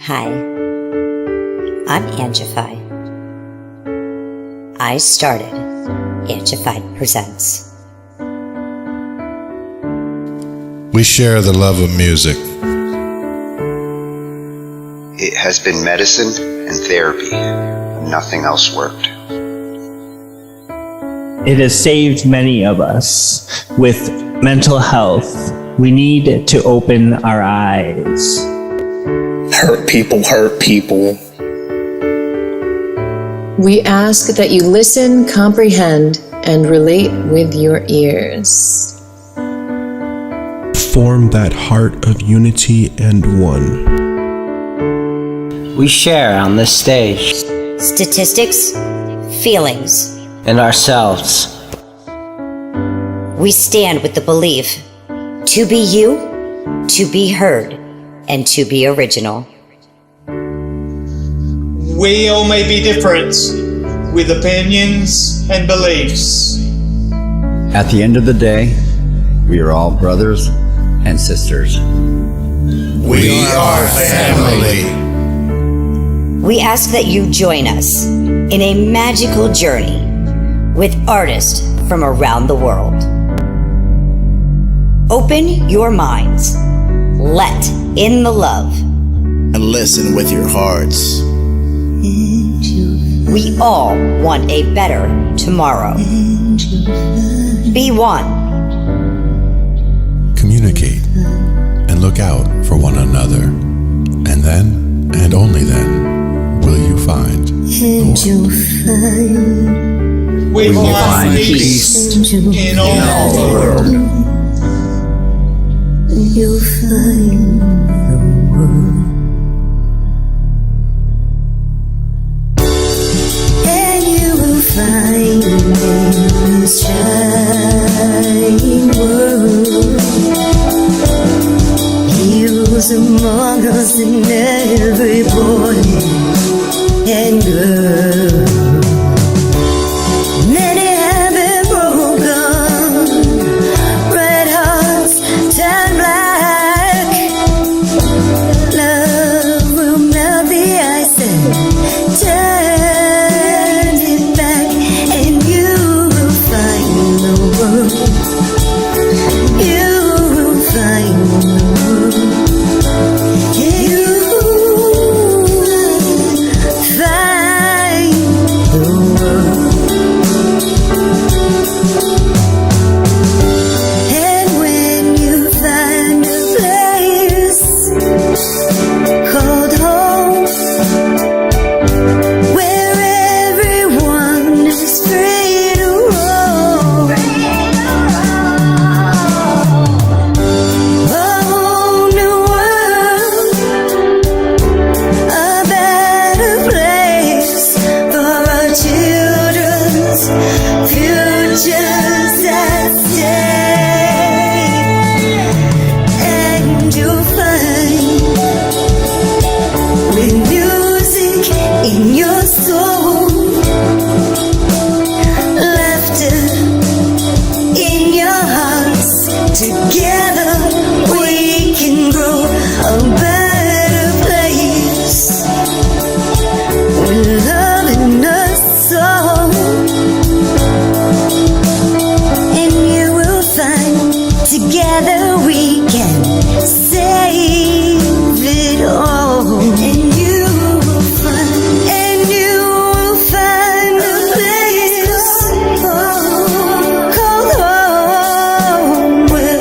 Hi, I'm Angified. I started Angified Presents. We share the love of music. It has been medicine and therapy. Nothing else worked. It has saved many of us. With mental health, we need to open our eyes. Hurt people. We ask that you listen, comprehend, and relate with your ears. Form that heart of unity and one. We share on this stage. Statistics, feelings, And ourselves. we stand with the belief to be you, to be heard, and to be original. We all may be different, with opinions and beliefs. At the end of the day, we are all brothers and sisters. We are family. We ask that you join us in a magical journey with artists from around the world. Open your minds, let in the love, and listen with your hearts. We all want a better tomorrow. Be one. Communicate and look out for one another. And then, and only then, will you find We will find peace in all the world. You'll find the world. And you will find this shining world. Heroes among us in every boy and girl. Many have been broken, red hearts turn black. Love will melt the ice and turn it back, and you will find the world. You will find the world. You will find the world. And when you find a place called home, where everyone is free to roam, a whole new world, a better place for our children's futures at stake. And you'll find, with music in your soul, laughter in your hearts, together we can grow a better place, with love in us all. And you will find, together we can save it all. And you will find a place called home, where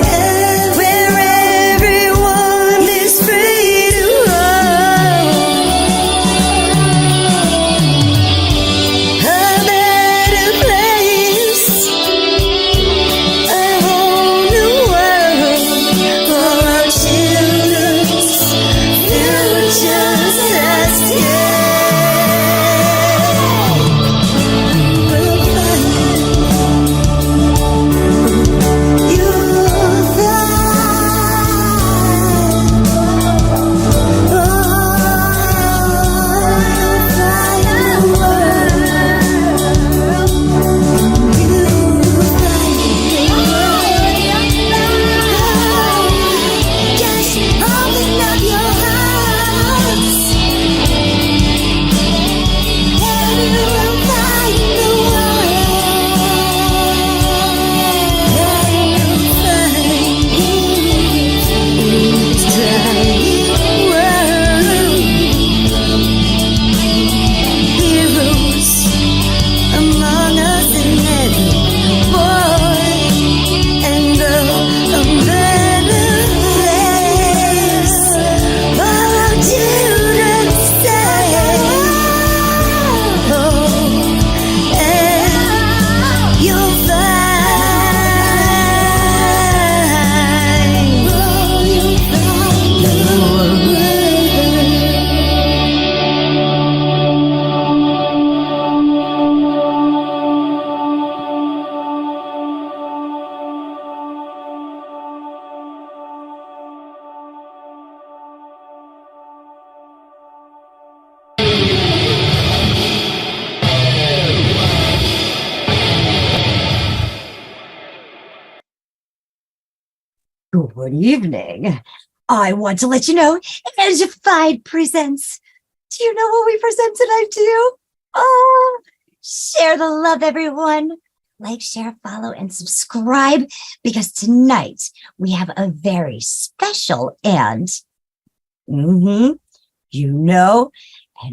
Good evening. I want to let you know Angified presents. Do you know what we present tonight to you? Oh, share the love, everyone. Like, share, follow, and subscribe because tonight we have a very special and, an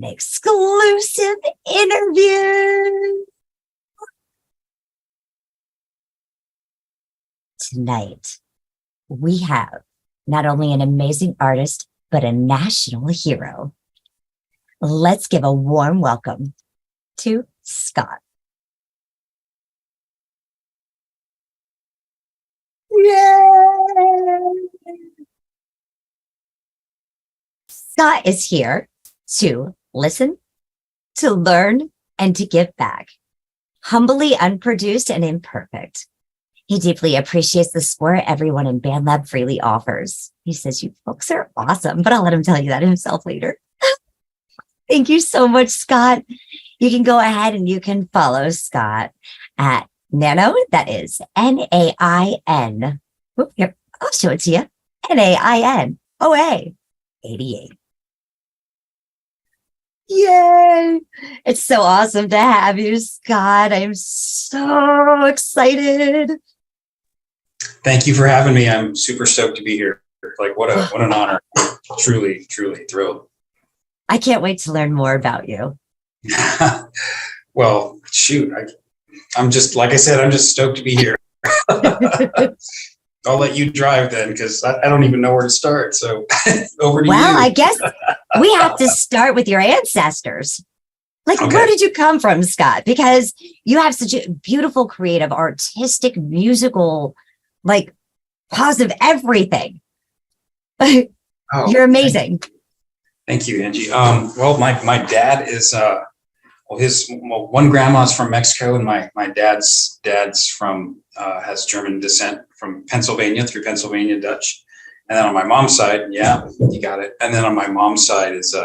exclusive interview. Tonight, we have not only an amazing artist, but a national hero. Let's give a warm welcome to Scott. Yay! Scott is here to listen, to learn, and to give back. Humbly unproduced and imperfect. He deeply appreciates the support everyone in Bandlab freely offers. He says, you folks are awesome, but I'll let him tell you that himself later. Thank you so much, Scott. You can go ahead and you can follow Scott at Nano. That is Nain. Here, I'll show it to you. NAINOA 88. Yay! It's so awesome to have you, Scott. I'm so excited. Thank you for having me. I'm super stoked to be here. Like, what an honor. Truly, truly thrilled. I can't wait to learn more about you. Well, shoot. I'm just, like I said, I'm just stoked to be here. I'll let you drive then, because I don't even know where to start. So over to you. Well, I guess we have to start with your ancestors. Like, okay. Where did you come from, Scott? Because you have such a beautiful, creative, artistic, musical, like, positive everything. You're amazing. Thank you, Angie. Well, my dad is, one grandma's from Mexico, and my dad's from, has German descent from Pennsylvania, through Pennsylvania Dutch. And then on my mom's side, yeah, you got it. And then on my mom's side is,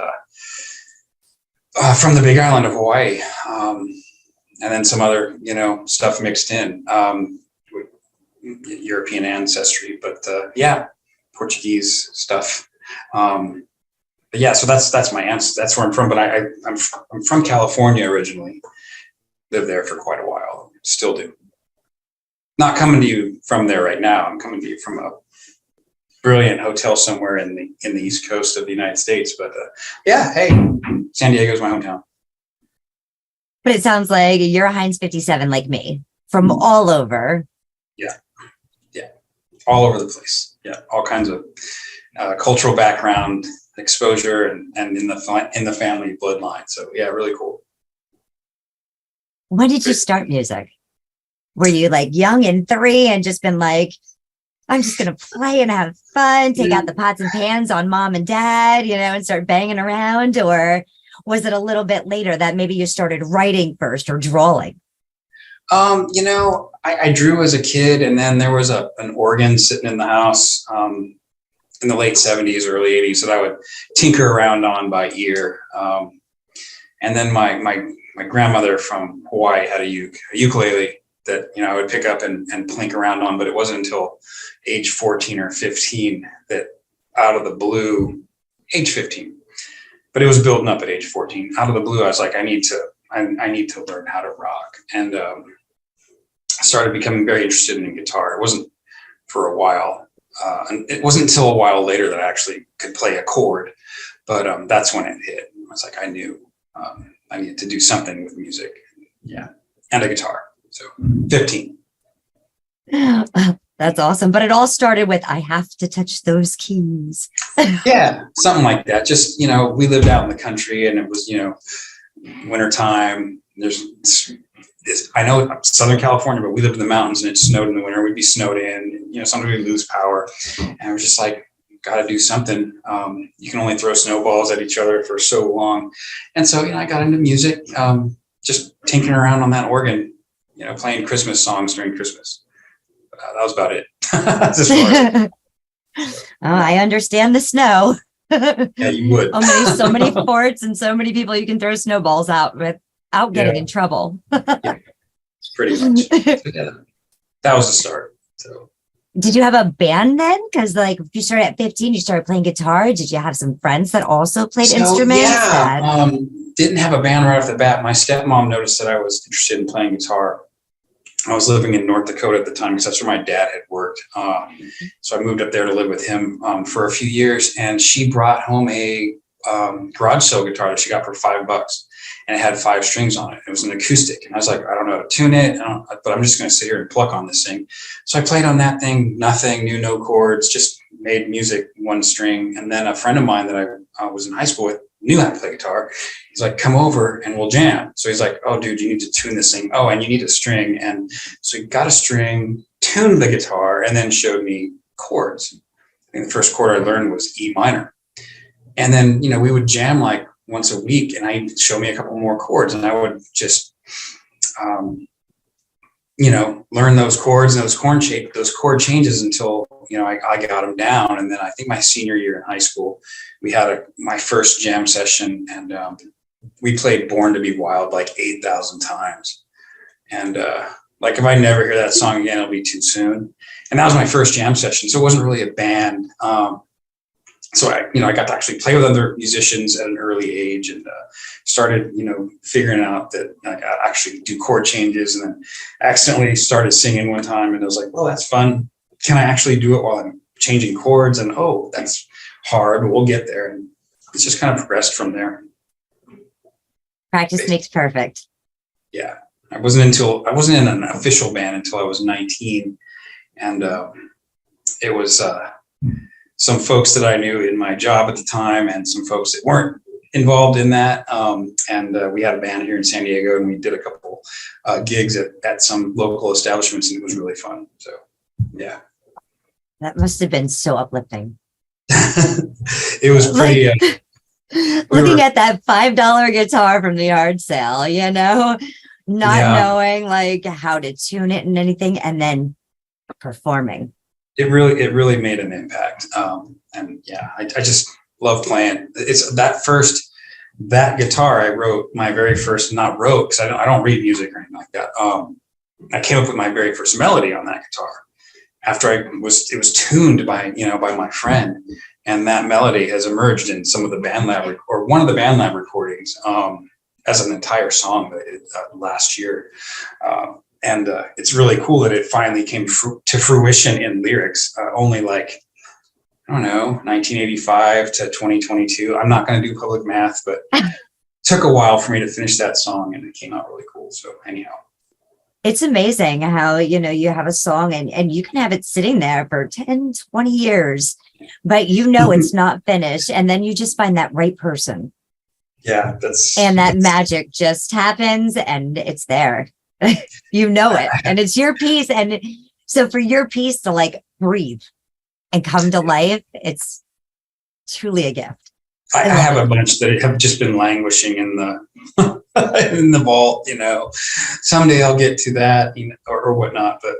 from the Big Island of Hawaii. And then some other, stuff mixed in, European ancestry, but, Portuguese stuff. But yeah, so that's my answer. That's where I'm from. But I'm from California originally. Lived there for quite a while. Still do. Not coming to you from there right now. I'm coming to you from a brilliant hotel somewhere in the East Coast of the United States. But hey, San Diego's my hometown. But it sounds like you're a Heinz 57 like me, from all over. Yeah, all over the place. Yeah, all kinds of cultural background, exposure, and in the family bloodline. So yeah, really cool. When did you start music? Were you like young and 3 and just been like, I'm just going to play and have fun, take out the pots and pans on mom and dad, and start banging around? Or was it a little bit later that maybe you started writing first or drawing? I drew as a kid, and then there was an organ sitting in the house in the late 70s, early 80s that I would tinker around on by ear. And then my grandmother from Hawaii had a ukulele that, I would pick up and plink around on, but it wasn't until age 14 or 15 that out of the blue, age 15, but it was building up at age 14. Out of the blue, I was like, I need to learn how to rock. And I started becoming very interested in guitar. It wasn't for a while. And it wasn't until a while later that I actually could play a chord, but that's when it hit. I was like, I knew I needed to do something with music. Yeah. And a guitar. So 15. That's awesome. But it all started with, I have to touch those keys. Yeah, something like that. Just, we lived out in the country, and it was, wintertime. I know Southern California, but we lived in the mountains, and it snowed in the winter. We'd be snowed in, sometimes we'd lose power. And I was just like, got to do something. You can only throw snowballs at each other for so long. And so, I got into music, just tinkering around on that organ, playing Christmas songs during Christmas. That was about it. That's as far as I understand the snow. Yeah, you would. So many forts and so many people you can throw snowballs out without getting in trouble. Yeah, pretty much. So, yeah, that was the start. So Did you have a band then? Because like if you started at 15, you started playing guitar. Did you have some friends that also played instruments? Yeah, didn't have a band right off the bat. My stepmom noticed that I was interested in playing guitar. I was living in North Dakota at the time because that's where my dad had worked. So I moved up there to live with him for a few years, and she brought home a garage sale guitar that she got for $5, and it had 5 strings on it. It was an acoustic, and I was like, I don't know how to tune it, but I'm just going to sit here and pluck on this thing. So I played on that thing, nothing, knew no chords, just made music, 1 string. And then a friend of mine that I was in high school with knew how to play guitar. He's like, come over and we'll jam. So he's like, oh, dude, you need to tune this thing. Oh, and you need a string. And so he got a string, tuned the guitar, and then showed me chords. I think the first chord I learned was E minor. And then, we would jam like once a week, and he'd show me a couple more chords, and I would just, learn those chords and those chord changes until, I got them down. And then I think my senior year in high school, we had my first jam session, and we played Born to Be Wild like 8,000 times. And like if I never hear that song again, it'll be too soon. And that was my first jam session. So it wasn't really a band. So I got to actually play with other musicians at an early age, and started, figuring out that I could actually do chord changes, and then accidentally started singing one time, and I was like, well, that's fun. Can I actually do it while I'm changing chords? And, oh, that's hard, but we'll get there. And it's just kind of progressed from there. Practice makes perfect. Yeah. I wasn't in an official band until I was 19. And it was some folks that I knew in my job at the time, and some folks that weren't involved in that. And we had a band here in San Diego, and we did a couple gigs at some local establishments, and it was really fun. So, yeah. That must have been so uplifting. It was pretty. Looking at that $5 guitar from the yard sale, not knowing like how to tune it and anything, and then performing. It really made an impact. And yeah, I just love playing. It's that guitar I wrote my very first, not wrote, because I don't read music or anything like that. I came up with my very first melody on that guitar after it was tuned by my friend, and that melody has emerged in some of the Bandlab or one of the Bandlab recordings as an entire song last year. And it's really cool that it finally came to fruition in lyrics, only like, I don't know, 1985 to 2022. I'm not going to do public math, but it took a while for me to finish that song, and it came out really cool. So anyhow. It's amazing how, you have a song and you can have it sitting there for 10, 20 years, but it's not finished. And then you just find that right person. Yeah, and that magic just happens, and it's there. It, and it's your piece. And so for your piece to like breathe and come to life, it's truly a gift. I have a bunch that have just been languishing in the in the vault. Someday I'll get to that, or whatnot. But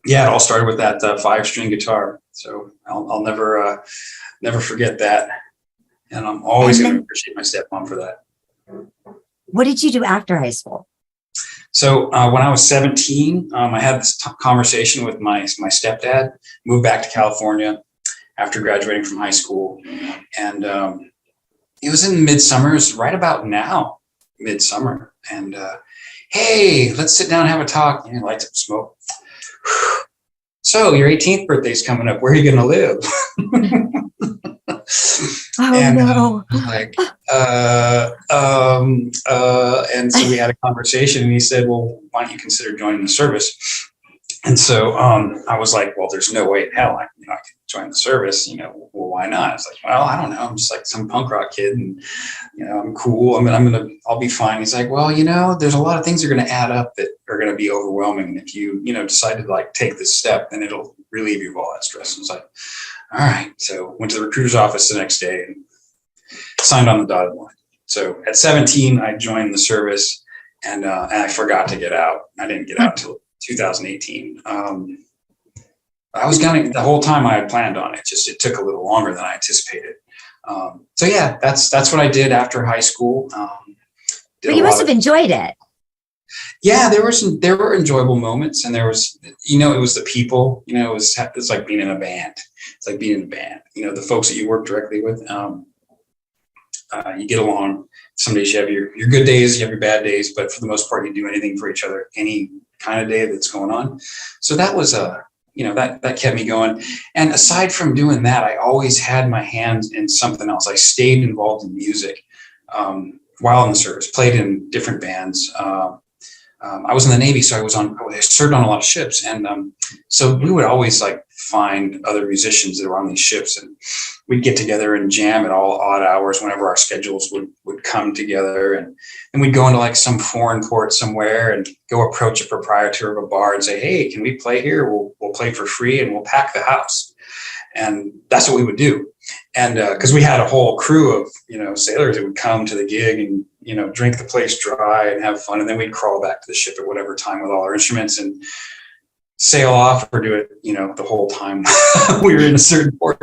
yeah, it all started with that 5-string guitar. So I'll never forget that, and I'm always going to appreciate my stepmom for that. What did you do after high school? So when I was 17, I had this conversation with my stepdad, moved back to California after graduating from high school. And it was in midsummer, it was right about now, midsummer. And hey, let's sit down and have a talk. Light up smoke. So your 18th birthday's coming up. Where are you going to live? No. And so we had a conversation, and he said, well, why don't you consider joining the service? And so I was like, well, there's no way in hell I can join the service. Well, why not? It's like, well, I don't know. I'm just like some punk rock kid, and I'm cool. I'll be fine. He's like, well, there's a lot of things that are going to add up that are going to be overwhelming. And if you, decide to like take this step, then it'll relieve you of all that stress. And it's like, all right. So went to the recruiter's office the next day and signed on the dotted line. So at 17, I joined the service, and I forgot to get out. I didn't get out until 2018. I was the whole time I had planned on it. It took a little longer than I anticipated. So yeah, that's what I did after high school. But you must have enjoyed it. Yeah, there were enjoyable moments, and there was, it was the people, it's like being in a band. It's like being in a band, the folks that you work directly with, you get along. Some days you have your good days, you have your bad days, but for the most part, you do anything for each other, any kind of day that's going on. So that was that kept me going. And aside from doing that, I always had my hands in something else. I stayed involved in music while in the service, played in different bands. I was in the Navy, so I served on a lot of ships. And so we would always like find other musicians that were on these ships, and we'd get together and jam at all odd hours whenever our schedules would come together. And we'd go into like some foreign port somewhere and go approach a proprietor of a bar and say, hey, can we play here? We'll play for free and we'll pack the house. And that's what we would do. And because we had a whole crew of, sailors that would come to the gig and, drink the place dry and have fun. And then we'd crawl back to the ship at whatever time with all our instruments and sail off or do it, the whole time we were in a certain port.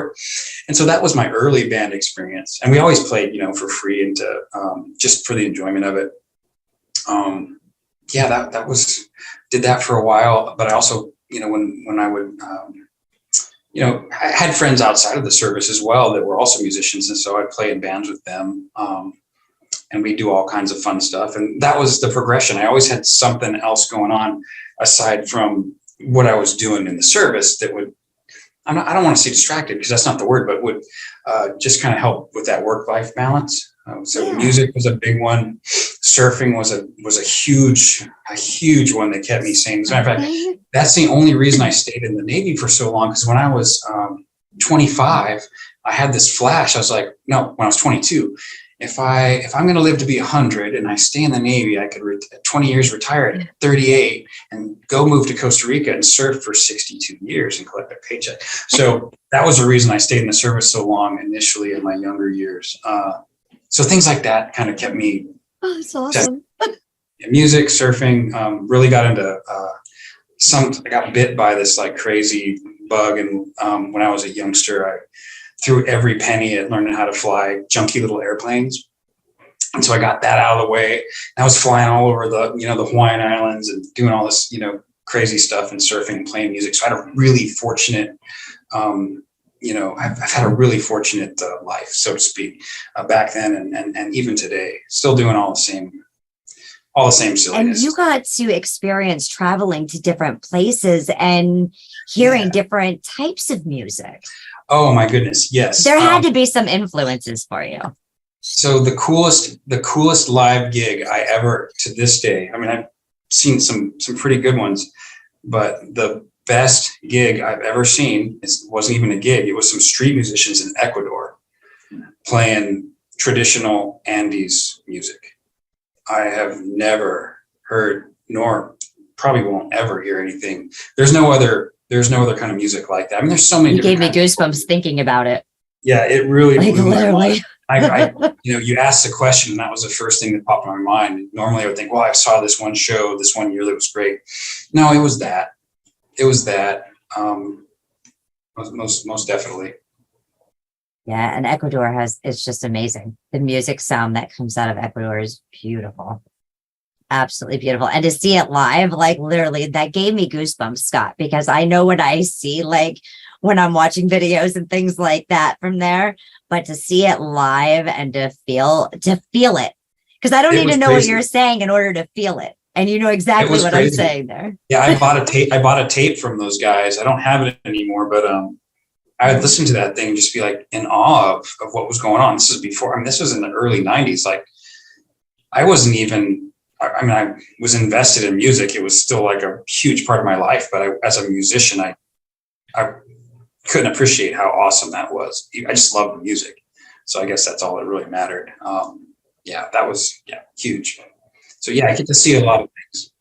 And so that was my early band experience. And we always played, for free and to, just for the enjoyment of it. Did that for a while. But I also, when I would, I had friends outside of the service as well that were also musicians. And so I'd play in bands with them. And we do all kinds of fun stuff. And that was the progression. I always had something else going on aside from what I was doing in the service that would, I don't want to say distracted because that's not the word, but would just kind of help with that work-life balance. Music was a big one. Surfing was a huge one that kept me sane. As a matter of fact, that's the only reason I stayed in the Navy for so long. Because when I was 25, I had this flash. I was like, no, when I was 22, if I'm going to live to be 100 and I stay in the Navy, I could 20 years retire at 38 and go move to Costa Rica and surf for 62 years and collect a paycheck. So that was the reason I stayed in the service so long initially in my younger years. So things like that kind of kept me. Oh, that's awesome. Music, surfing, really got into I got bit by this like crazy bug. And when I was a youngster, I threw every penny at learning how to fly junky little airplanes. And so I got that out of the way. And I was flying all over the Hawaiian Islands and doing all this, crazy stuff and surfing and playing music. So I had a really fortunate, I've had a really fortunate life, so to speak, back then and even today, still doing all the same silliness. And you got to experience traveling to different places and hearing different types of music. Oh my goodness, yes. There had to be some influences for you. So the coolest live gig I ever to this day. I mean, I've seen some pretty good ones, but the best gig I've ever seen wasn't even a gig. It was some street musicians in Ecuador playing traditional Andes music. I have never heard, nor probably won't ever hear anything. There's no other kind of music like that. I mean, there's so many. You gave me goosebumps thinking about it. Yeah, it really blew my literally. mind. You asked the question, and that was the first thing that popped in my mind. Normally, I would think, well, I saw this one show this one year that was great. No, it was that. Most definitely. Yeah, and Ecuador it's just amazing. The music sound that comes out of Ecuador is beautiful. Absolutely beautiful. And to see it live, like literally, that gave me goosebumps, Scott, because I know what I see, like when I'm watching videos and things like that from there, but to see it live and to feel it, because I don't need to know what you're saying in order to feel it. And you know exactly what I'm saying there. Yeah, I bought a tape from those guys. I don't have it anymore, but I would listen to that thing and just be like in awe of what was going on. This is before, this was in the early 90s. Like I wasn't even, I was invested in music. It was still like a huge part of my life, but as a musician, I couldn't appreciate how awesome that was. I just loved the music. So I guess that's all that really mattered. That was huge. So I get to see a lot of things.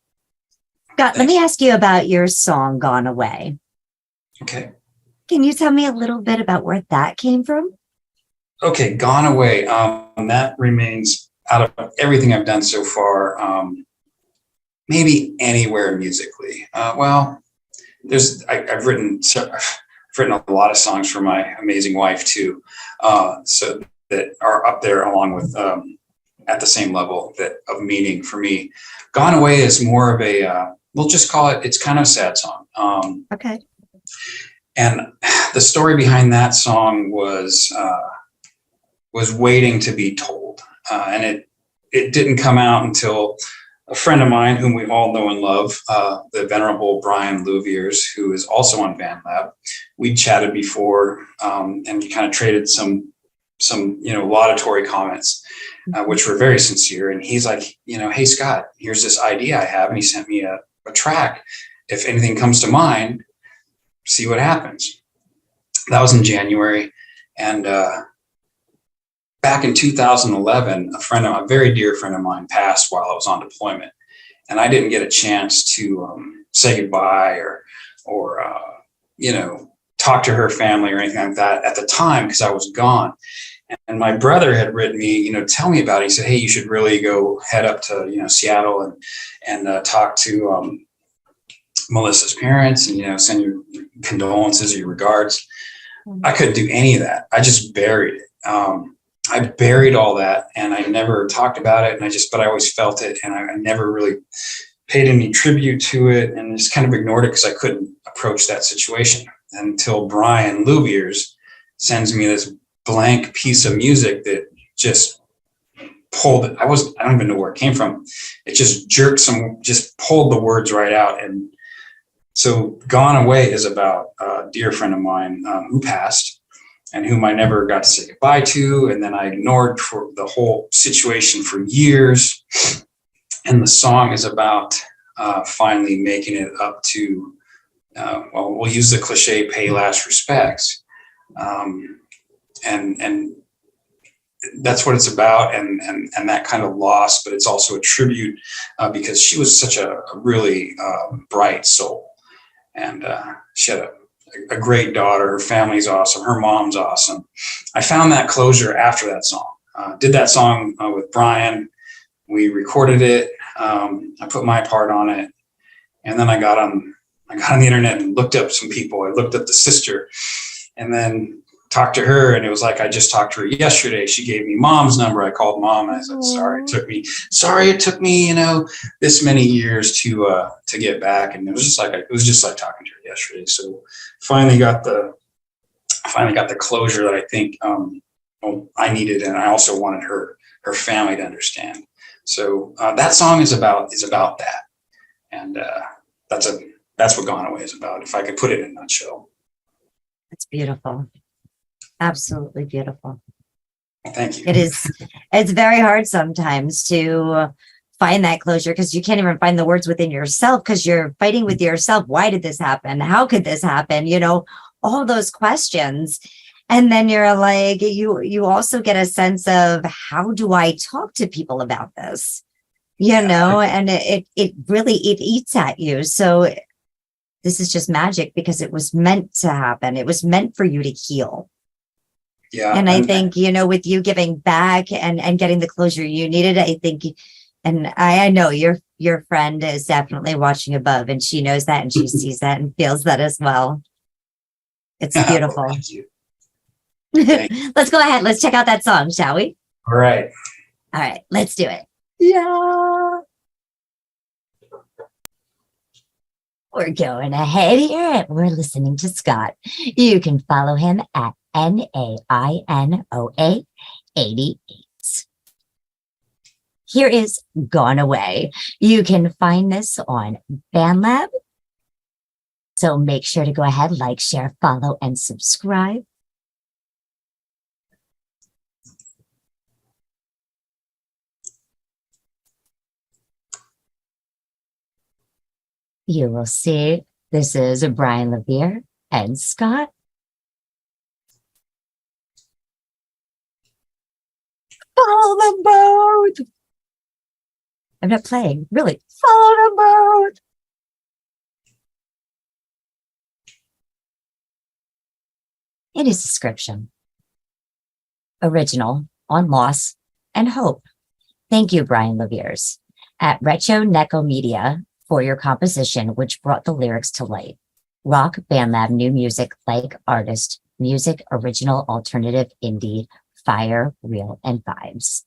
Scott, let me ask you about your song Gone Away. Okay. Can you tell me a little bit about where that came from? Okay, Gone Away. That remains out of everything I've done so far, maybe anywhere musically. I've written a lot of songs for my amazing wife too, so that are up there along with at the same level that of meaning for me. Gone Away is more of a, we'll just call it, it's kind of a sad song. Okay. And the story behind that song was waiting to be told. And it didn't come out until a friend of mine, whom we all know and love, the venerable Brian Louviers, who is also on Bandlab. We chatted before, and we kind of traded some laudatory comments, which were very sincere. And he's like, hey Scott, here's this idea I have, and he sent me a track. If anything comes to mind, see what happens. That was in January, and back in 2011, a very dear friend of mine passed while I was on deployment, and I didn't get a chance to say goodbye or talk to her family or anything like that at the time because I was gone. And my brother had written me, tell me about it. He said, hey, you should really go head up to Seattle and talk to Melissa's parents and send your condolences or your regards. I couldn't do any of that. I just buried it. I buried all that, and I never talked about it. But I always felt it, and I never really paid any tribute to it, and just kind of ignored it because I couldn't approach that situation until Brian Louviers sends me this blank piece of music that just pulled it. I don't even know where it came from. It just just pulled the words right out. And so Gone Away is about a dear friend of mine who passed, and whom I never got to say goodbye to. And then I ignored for the whole situation for years. And the song is about finally making it up to, we'll use the cliche, pay last respects. And that's what it's about. And that kind of loss, but it's also a tribute because she was such a really bright soul. And she had a great daughter. Her family's awesome. Her mom's awesome. I found that closure after that song. Did that song with Brian. We recorded it. I put my part on it, and then I got on the internet and looked up some people. I looked up the sister, and then talked to her. And it was like I just talked to her yesterday. She gave me mom's number. I called mom, and I said, "Sorry, it took me, this many years to get back." And it was just like talking to her yesterday. So finally got the closure that I think I needed, and I also wanted her family to understand. So that song is about that, and that's what Gone Away is about. If I could put it in a nutshell. It's beautiful. Absolutely beautiful. Thank you. It's very hard sometimes to find that closure because you can't even find the words within yourself because you're fighting with yourself. Why did this happen? How could this happen? All those questions. And then you're like, you also get a sense of how do I talk to people about this? And it really eats at you. So this is just magic because it was meant to happen. It was meant for you to heal. Yeah. And I think, with you giving back and getting the closure you needed, I think, and I know your friend is definitely watching above, and she knows that and she sees that and feels that as well. It's beautiful. Thank you. Let's go ahead. Let's check out that song, shall we? All right. Let's do it. Yeah. We're going ahead here and we're listening to Scott. You can follow him at NAINOA 88. Here is Gone Away. You can find this on Bandlab. So make sure to go ahead, like, share, follow, and subscribe. You will see this is Brian Louviers and Scott. Follow them both. I'm not playing, really. Follow them both. In his description, original on loss and hope. Thank you, Brian Louviers, at Retro Neko Media for your composition, which brought the lyrics to light. Rock Bandlab new music like artist, music original alternative indie, fire, real, and vibes.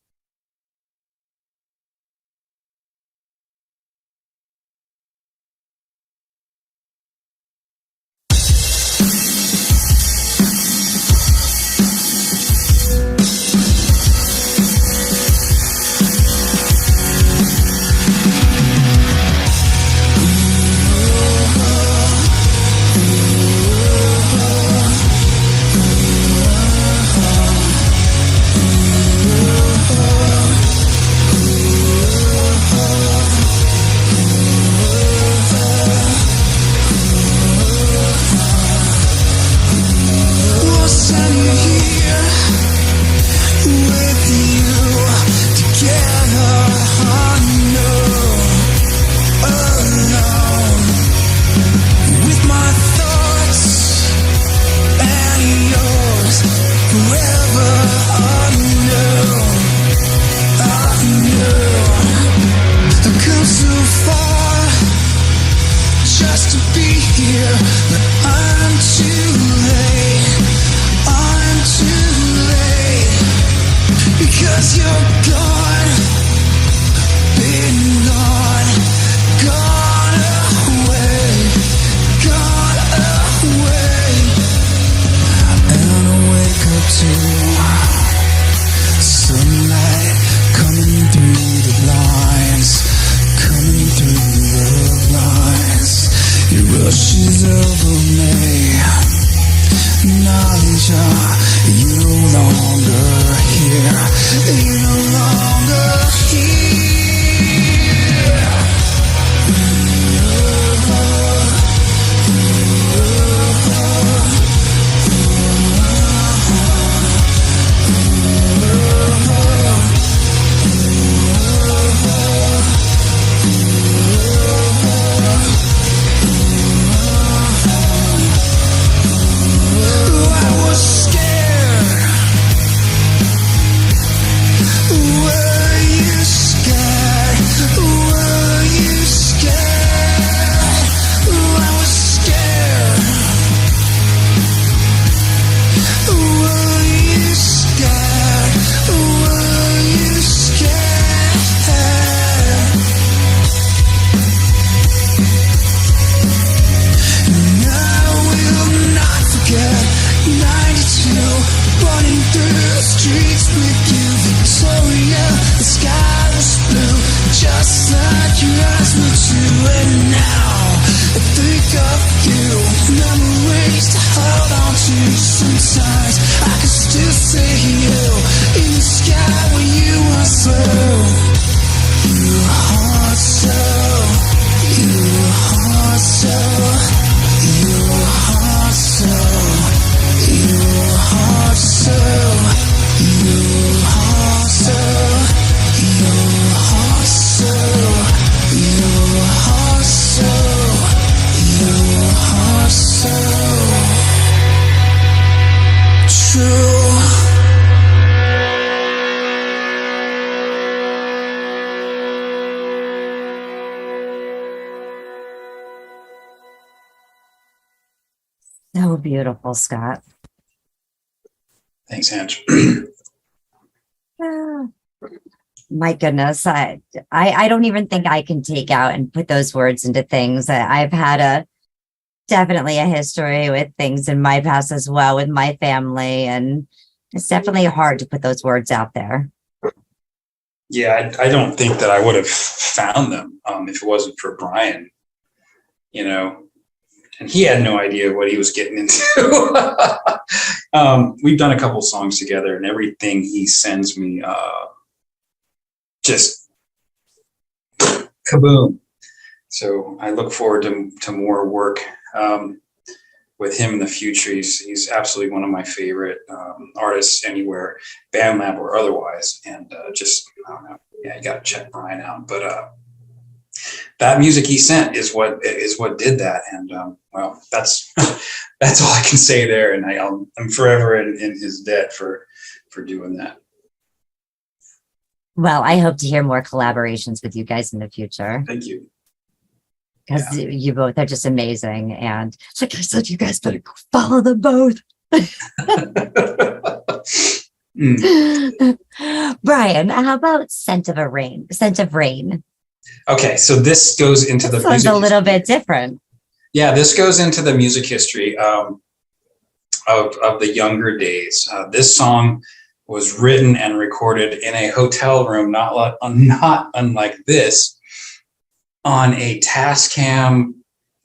streets with you, Victoria. The sky was blue, just like your eyes were too. And now I think of you, memories to hold on to. Sometimes I can still see you in the sky when you are through. You heart so, you heart so, you heart so, you heart so, you heart so, you heart so, you heart so, you heart so true. So beautiful, Scott. Thanks, Ange. Ah, my goodness, I don't even think I can take out and put those words into things. I've had definitely a history with things in my past as well with my family, and it's definitely hard to put those words out there. Yeah, I don't think that I would have found them if it wasn't for Brian, and he had no idea what he was getting into. We've done a couple songs together, and everything he sends me, just kaboom. So I look forward to more work with him in the future. He's absolutely one of my favorite artists anywhere, Bandlab or otherwise. And just, I don't know, yeah, you got to check Brian out. But that music he sent is what did that. And well, that's that's all I can say there. And I'm forever in his debt for doing that. Well, I hope to hear more collaborations with you guys in the future. Thank you. Because you both are just amazing. And like I said, you guys better go follow them both. Brian, how about Scent of Rain? Okay, so this goes into the music. A little bit different. Yeah, this goes into the music history of the younger days. This song was written and recorded in a hotel room, not unlike this, on a Tascam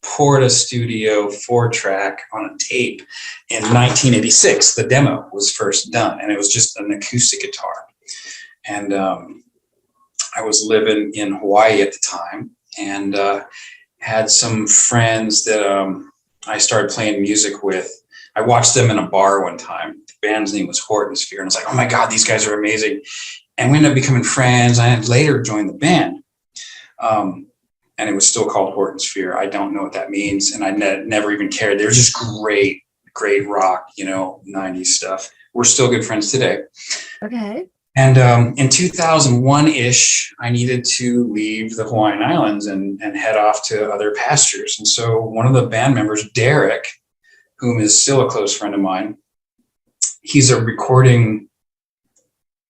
Porta Studio 4-track on a tape in 1986. The demo was first done, and it was just an acoustic guitar. And I was living in Hawaii at the time, and had some friends that I started playing music with. I watched them in a bar one time. The band's name was Horton's Fear, and I was like, oh my God, these guys are amazing. And we ended up becoming friends. I had later joined the band. And it was still called Horton's Fear. I don't know what that means. And I never even cared. They were just great rock, 90s stuff. We're still good friends today. Okay. And in 2001-ish, I needed to leave the Hawaiian Islands and head off to other pastures. And so one of the band members, Derek, whom is still a close friend of mine, he's a recording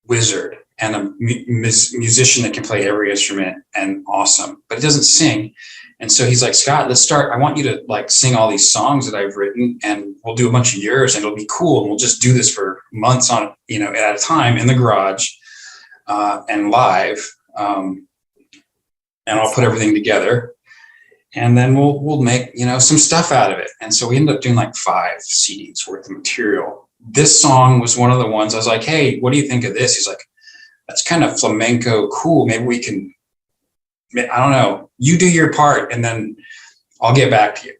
wizard and a musician that can play every instrument and awesome, but he doesn't sing. And so he's like, Scott, let's start. I want you to sing all these songs that I've written, and we'll do a bunch of yours, and it'll be cool. And we'll just do this for months at a time in the garage and live. And I'll put everything together, and then we'll make, some stuff out of it. And so we ended up doing 5 CDs worth of material. This song was one of the ones I was like, hey, what do you think of this? He's like, that's kind of flamenco cool. Maybe we can, I don't know, you do your part and then I'll get back to you.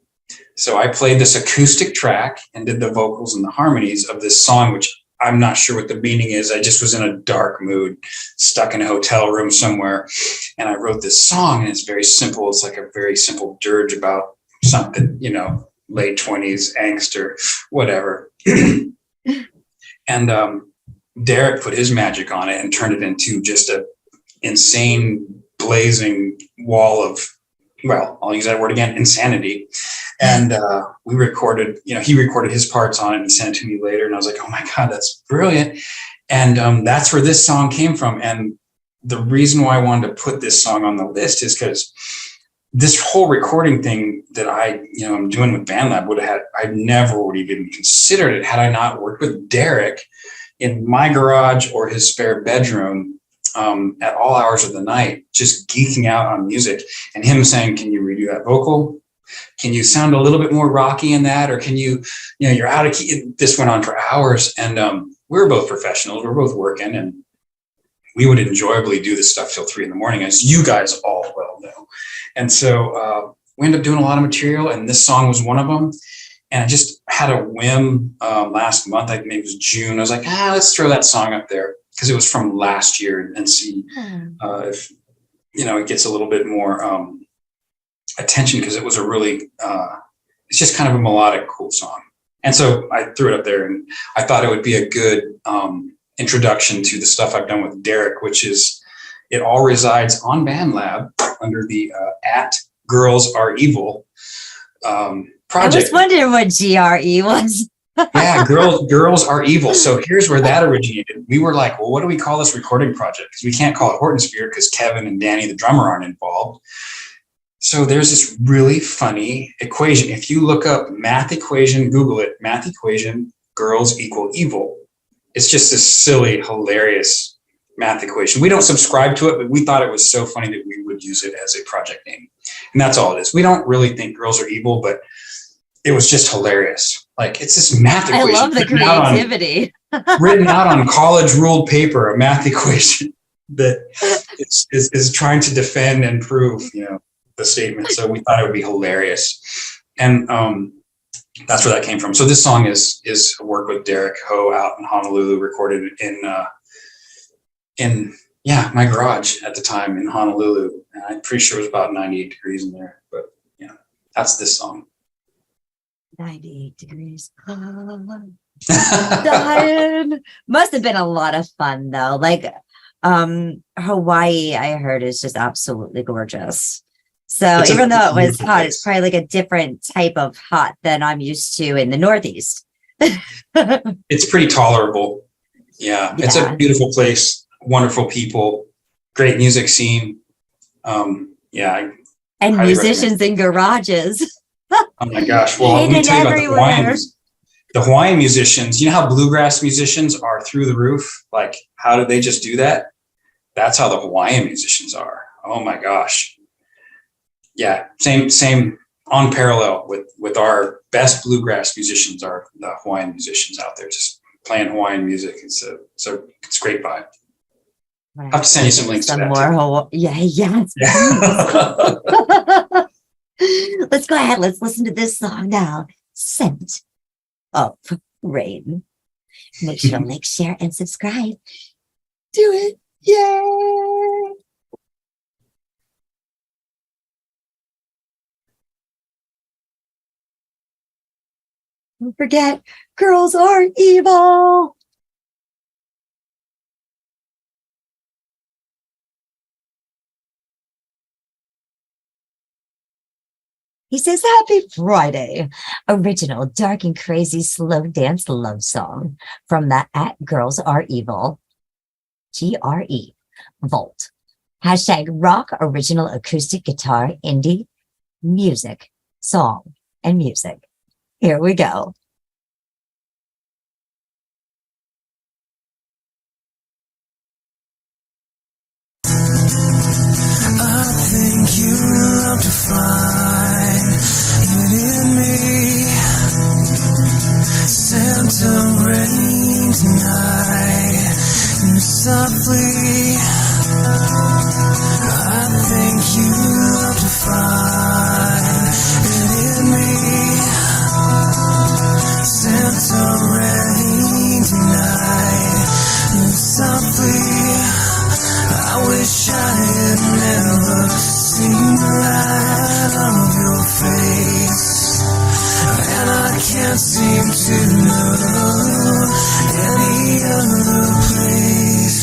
So I played this acoustic track and did the vocals and the harmonies of this song, which I'm not sure what the meaning is. I just was in a dark mood, stuck in a hotel room somewhere. And I wrote this song, and it's very simple. It's like a very simple dirge about something, late 20s angst or whatever. And Derek put his magic on it and turned it into just a insane blazing wall of, well, I'll use that word again, insanity. And we recorded, he recorded his parts on it and sent it to me later. And I was like, oh my God, that's brilliant. And that's where this song came from. And the reason why I wanted to put this song on the list is because this whole recording thing that I'm doing with Bandlab I never would have even considered it had I not worked with Derek in my garage or his spare bedroom at all hours of the night, just geeking out on music, and him saying, "Can you redo that vocal? Can you sound a little bit more rocky in that? Or can you you're out of key." This went on for hours, and we were both professionals. We were both working, and we would enjoyably do this stuff till 3 a.m, as you guys all well know. And so we ended up doing a lot of material, and this song was one of them. And I just had a whim last month, I think it was June. I was like, let's throw that song up there, because it was from last year, and see if it gets a little bit more attention, because it was a really it's just kind of a melodic, cool song. And so I threw it up there, and I thought it would be a good introduction to the stuff I've done with Derek, which is, it all resides on Bandlab under the @GirlsAreEvil project. I was wondering what GRE was. Yeah, girls are evil. So here's where that originated. We were like, well, what do we call this recording project? Because we can't call it Horton Sphere, because Kevin and Danny, the drummer, aren't involved. So there's this really funny equation. If you look up math equation, Google it, math equation, girls equal evil. It's just this silly, hilarious math equation. We don't subscribe to it, but we thought it was so funny that we would use it as a project name. And that's all it is. We don't really think girls are evil, but it was just hilarious. Like, it's this math equation. I love the creativity. Written out on college ruled paper, a math equation that is trying to defend and prove, the statement. So we thought it would be hilarious. And that's where that came from. So this song is a work with Derek Ho out in Honolulu, recorded in my garage at the time in Honolulu. And I'm pretty sure it was about 98 degrees in there. But that's this song. 98 degrees. Dying. Must have been a lot of fun though. Like Hawaii, I heard, is just absolutely gorgeous. So even though it was hot, it's probably like a different type of hot than I'm used to in the Northeast. It's pretty tolerable. Yeah, it's a beautiful place, wonderful people, great music scene. And musicians in garages. Oh my gosh. Well, let me tell you about the Hawaiian musicians. You know how bluegrass musicians are through the roof? Like, how did they just do that? That's how the Hawaiian musicians are. Oh my gosh. Yeah, same on parallel with our best bluegrass musicians are the Hawaiian musicians out there just playing Hawaiian music. It's a great vibe. I have to send you some links to that. Let's go ahead. Let's listen to this song now. Scent of Rain. Make sure to like, share, and subscribe. Do it. Yay! Don't forget, girls are evil. He says, happy Friday. Original dark and crazy slow dance love song from the @GirlsAreEvil. GRE Vault. #rock original acoustic guitar indie music song and music. Here we go. I think you love to find it in me. Scent of rain tonight, softly. I think you love to find it in me. Scent of rain tonight, softly. I wish I had never seen the light of your face, and I can't seem to know any other place.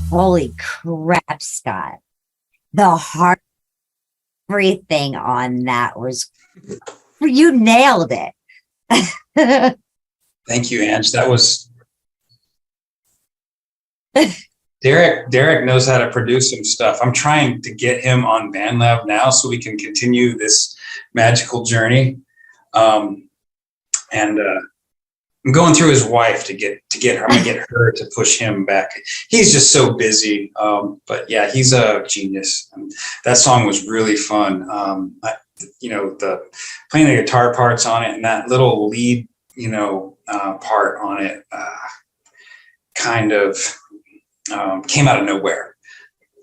Holy crap, Scott. The heart, everything on that was, you nailed it. Thank you, Ange. That was Derek knows how to produce some stuff. I'm trying to get him on Bandlab now so we can continue this magical journey. And I'm going through his wife to get her. I'm gonna get her to push him back. He's just so busy. But yeah, he's a genius. That song was really fun. The playing the guitar parts on it and that little lead, part on it, kind of came out of nowhere.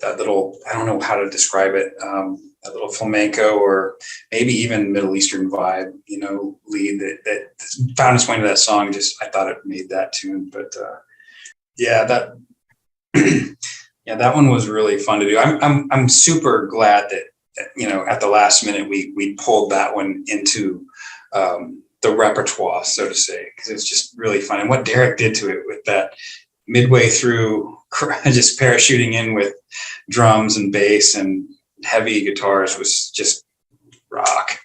That little, I don't know how to describe it. A little flamenco or maybe even Middle Eastern vibe, lead that found its way into that song. Just, I thought it made that tune, but that one was really fun to do. I'm super glad that at the last minute we pulled that one into the repertoire, so to say, because it's just really fun. And what Derek did to it with that midway through, just parachuting in with drums and bass and heavy guitars was just rock.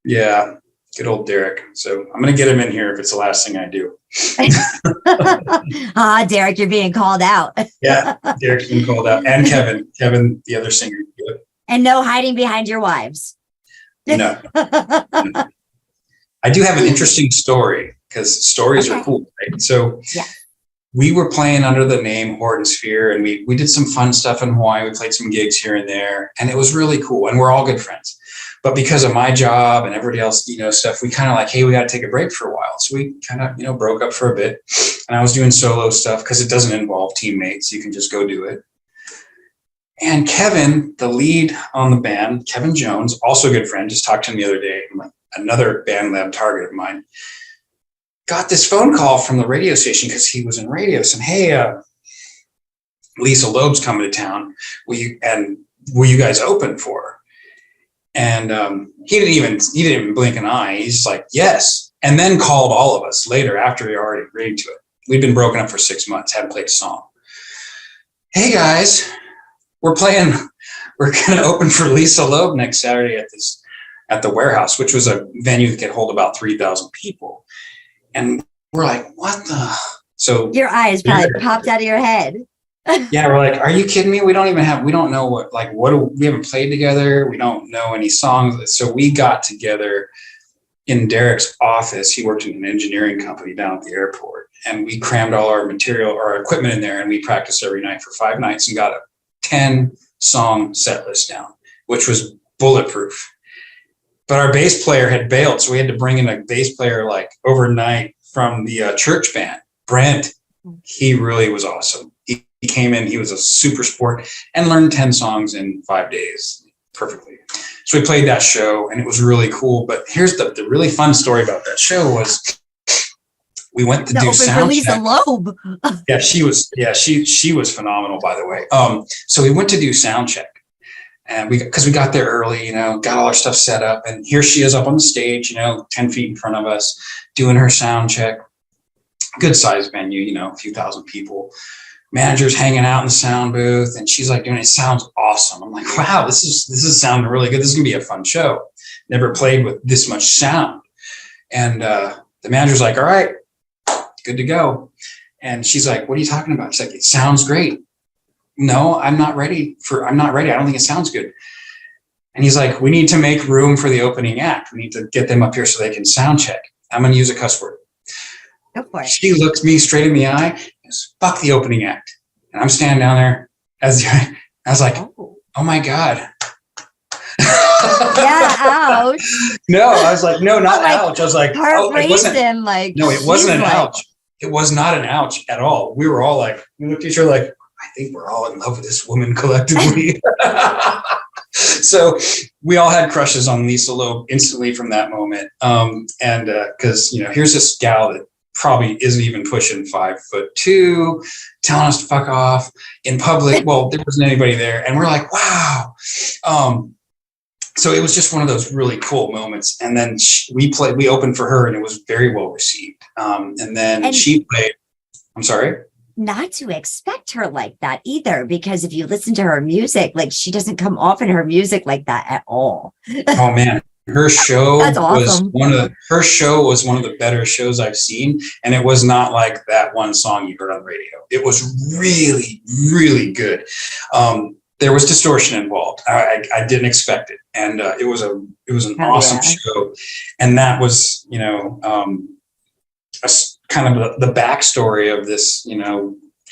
Yeah, good old Derek. So I'm going to get him in here if it's the last thing I do. Derek, you're being called out. Yeah, Derek's being called out. And Kevin, the other singer. And no hiding behind your wives. No. I do have an interesting story because stories are cool, right? So we were playing under the name Horde and Sphere, and we did some fun stuff in Hawaii. We played some gigs here and there, and it was really cool. And we're all good friends. But because of my job and everybody else, stuff, we kind of like, hey, we got to take a break for a while. So we kind of, broke up for a bit. And I was doing solo stuff because it doesn't involve teammates. You can just go do it. And Kevin, the lead on the band, Kevin Jones, also a good friend, just talked to him the other day, another Bandlab target of mine, got this phone call from the radio station because he was in radio saying, hey, Lisa Loeb's coming to town. Will you guys open for her? And he didn't even blink an eye. He's just like, yes. And then called all of us later after he already agreed to it. We'd been broken up for 6 months, hadn't played a song. Hey guys, we're going to open for Lisa Loeb next Saturday at the Warehouse, which was a venue that could hold about 3,000 people. And we're like, what the? So your eyes probably popped out of your head. Yeah, we're like, are you kidding me? We don't know we haven't played together. We don't know any songs. So we got together in Derek's office. He worked in an engineering company down at the airport, and we crammed all our material, our equipment in there, and we practiced every night for 5 nights and got a 10-song set list down, which was bulletproof. But our bass player had bailed, so we had to bring in a bass player like overnight from the church band. Brent, he really was awesome. He came in, he was a super sport and learned 10 songs in 5 days perfectly. So we played that show and it was really cool. But here's the really fun story about that show was we went to do sound check. Loeb. Yeah, she was phenomenal, by the way. So we went to do sound check. And because we got there early, got all our stuff set up, and here she is up on the stage, 10 feet in front of us, doing her sound check. Good sized venue, a few thousand people. Manager's hanging out in the sound booth, and she's like, it sounds awesome. I'm like, wow, this is sounding really good. This is gonna be a fun show. Never played with this much sound. And the manager's like, all right, good to go. And she's like, what are you talking about? She's like, it sounds great. No, I'm not ready. I don't think it sounds good. And he's like, we need to make room for the opening act. We need to get them up here so they can sound check. I'm going to use a cuss word. Go for it. She looked me straight in the eye and goes, fuck the opening act. And I'm standing down there I was like, oh my God. Yeah, ouch. No, I was like, no, not ouch. I was like, it wasn't an ouch. It was not an ouch at all. We were all like, we looked at each other like, I think we're all in love with this woman collectively. So we all had crushes on Lisa Loeb instantly from that moment. And because, here's this gal that probably isn't even pushing 5'2", telling us to fuck off in public. Well, there wasn't anybody there. And we're like, wow. So it was just one of those really cool moments. And then we opened for her and it was very well received. And then she played, I'm sorry. not to expect her like that either, because if you listen to her music, like she doesn't come off in her music like that at all. Oh man, her show That's awesome. her show was one of the better shows I've seen, and it was not like that one song you heard on the radio. It was really, really good. There was distortion involved. I didn't expect it, and it was an awesome show. And that was, kind of the backstory of this,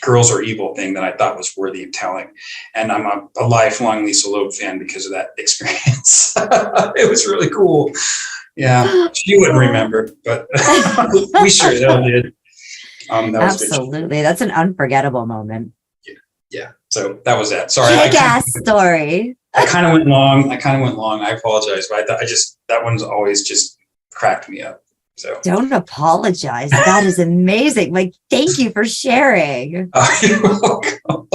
Girls Are Evil thing that I thought was worthy of telling. And I'm a lifelong Lisa Loeb fan because of that experience. It was really cool. Yeah, she wouldn't remember, but we sure all did. Absolutely, that's an unforgettable moment. Yeah. So that was that. Sorry. Kick-ass story. I kind of went long. I apologize, but I just that one's always just cracked me up. So don't apologize. That is amazing. Like, thank you for sharing. You're welcome.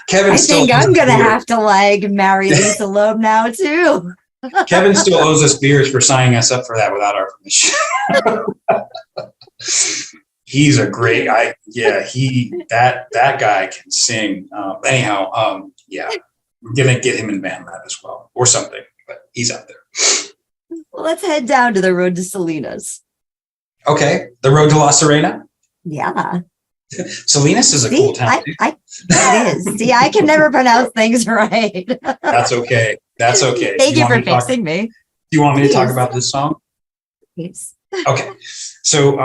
Kevin, I think I'm gonna have to like marry Lisa Loeb now too. Kevin still owes us beers for signing us up for that without our permission. He's a great guy. Yeah, that guy can sing. Anyhow, yeah, we're gonna get him in Bandlab as well, or something. But he's out there. Well, let's head down to the road to Salinas. Okay, the road to La Serena. Yeah, Salinas is a cool town. It is. See, I can never pronounce things right. That's okay. That's okay. Thank you for fixing me. Do you want me to talk about this song? Please. Okay. So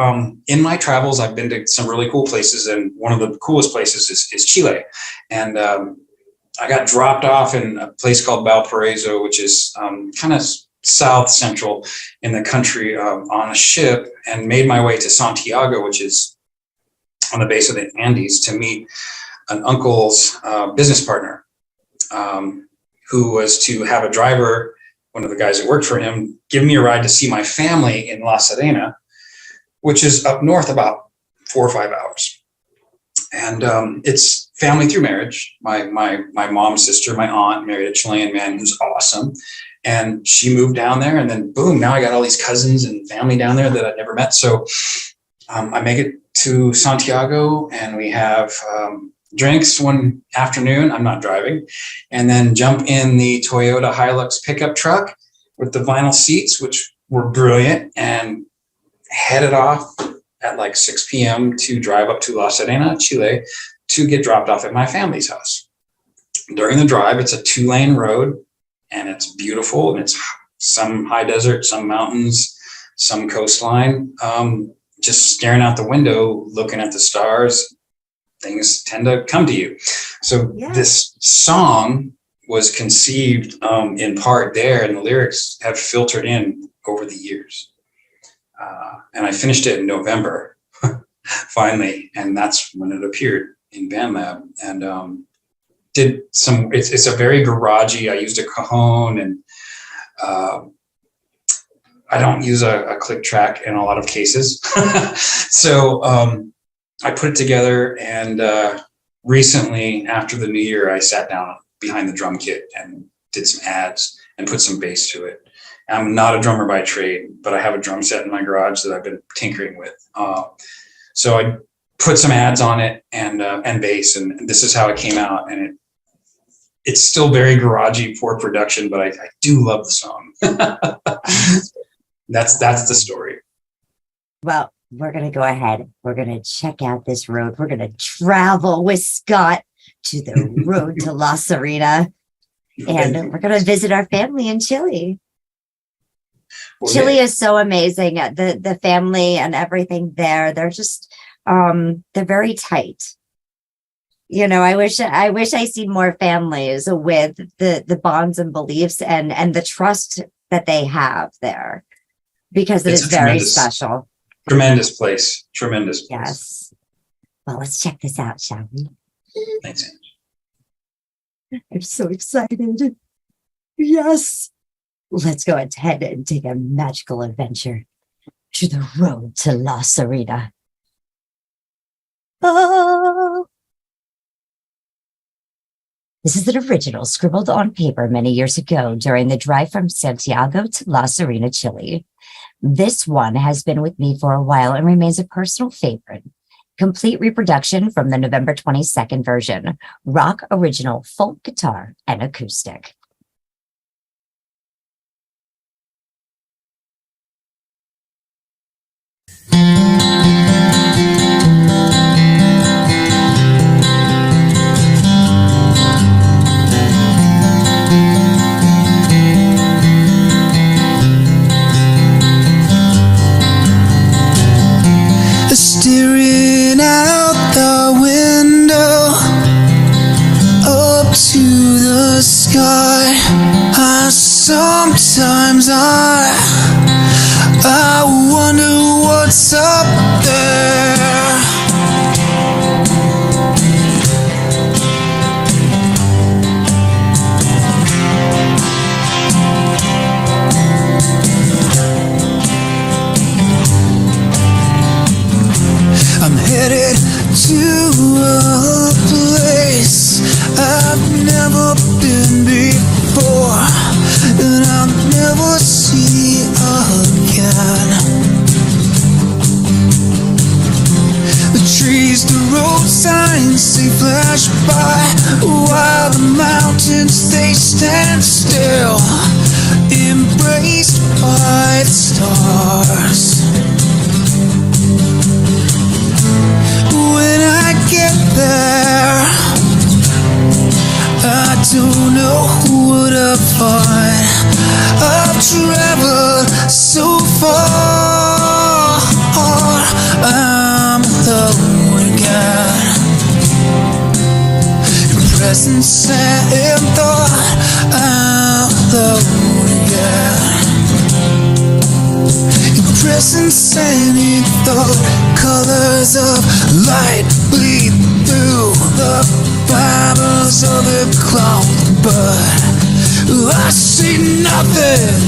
in my travels, I've been to some really cool places, and one of the coolest places is Chile. And I got dropped off in a place called Valparaiso, which is kind of south central in the country, on a ship, and made my way to Santiago, which is on the base of the Andes, to meet an uncle's business partner, who was to have a driver, one of the guys that worked for him, give me a ride to see my family in La Serena, which is up north about 4 or 5 hours. And it's family through marriage. My mom's sister, my aunt, married a Chilean man who's awesome. And she moved down there, and then boom, now I got all these cousins and family down there that I'd never met. So I make it to Santiago, and we have drinks one afternoon. I'm not driving. And then jump in the Toyota Hilux pickup truck with the vinyl seats, which were brilliant, and headed off at like 6 p.m. to drive up to La Serena, Chile, to get dropped off at my family's house. During the drive, it's a 2-lane road, and it's beautiful, and it's some high desert, some mountains, some coastline. Just staring out the window, looking at the stars, things tend to come to you. So this song was conceived in part there, and the lyrics have filtered in over the years. And I finished it in November, finally, and that's when it appeared in Bandlab. And did some, it's a very garagey, I used a cajon, and I don't use a click track in a lot of cases. So I put it together, and recently, after the new year, I sat down behind the drum kit and did some ads and put some bass to it. I'm not a drummer by trade, but I have a drum set in my garage that I've been tinkering with. So I put some ads on it and bass, and this is how it came out. And it's still very garagey for production, but I do love the song. That's the story. Well, we're going to go ahead. We're going to check out this road. We're going to travel with Scott to the road to La Serena. And we're going to visit our family in Chile. Okay. Chile is so amazing. The family and everything there, they're just, they're very tight. You know, I wish I see more families with the bonds and beliefs and the trust that they have there, because it is very special. Tremendous place. Tremendous place. Yes. Well, let's check this out, shall we? Thanks, Angie. I'm so excited. Yes. Let's go ahead and take a magical adventure to the road to La Serena. Oh. This is an original scribbled on paper many years ago during the drive from Santiago to La Serena, Chile. This one has been with me for a while and remains a personal favorite. Complete reproduction from the November 22nd version. Rock original folk guitar and acoustic. Staring out the window up to the sky, sometimes I wonder what's up there. I'm headed to a place I've never been before, and I'll never see again. The trees, the road signs, they flash by, while the mountains, they stand still, embraced by the stars. When I get there, I don't know what I'll find. I've traveled so far, I'm alone again. In presence and thought, I'm alone again. In presence and in thought, colors of light bleed through the fibers of the cloud, but I see nothing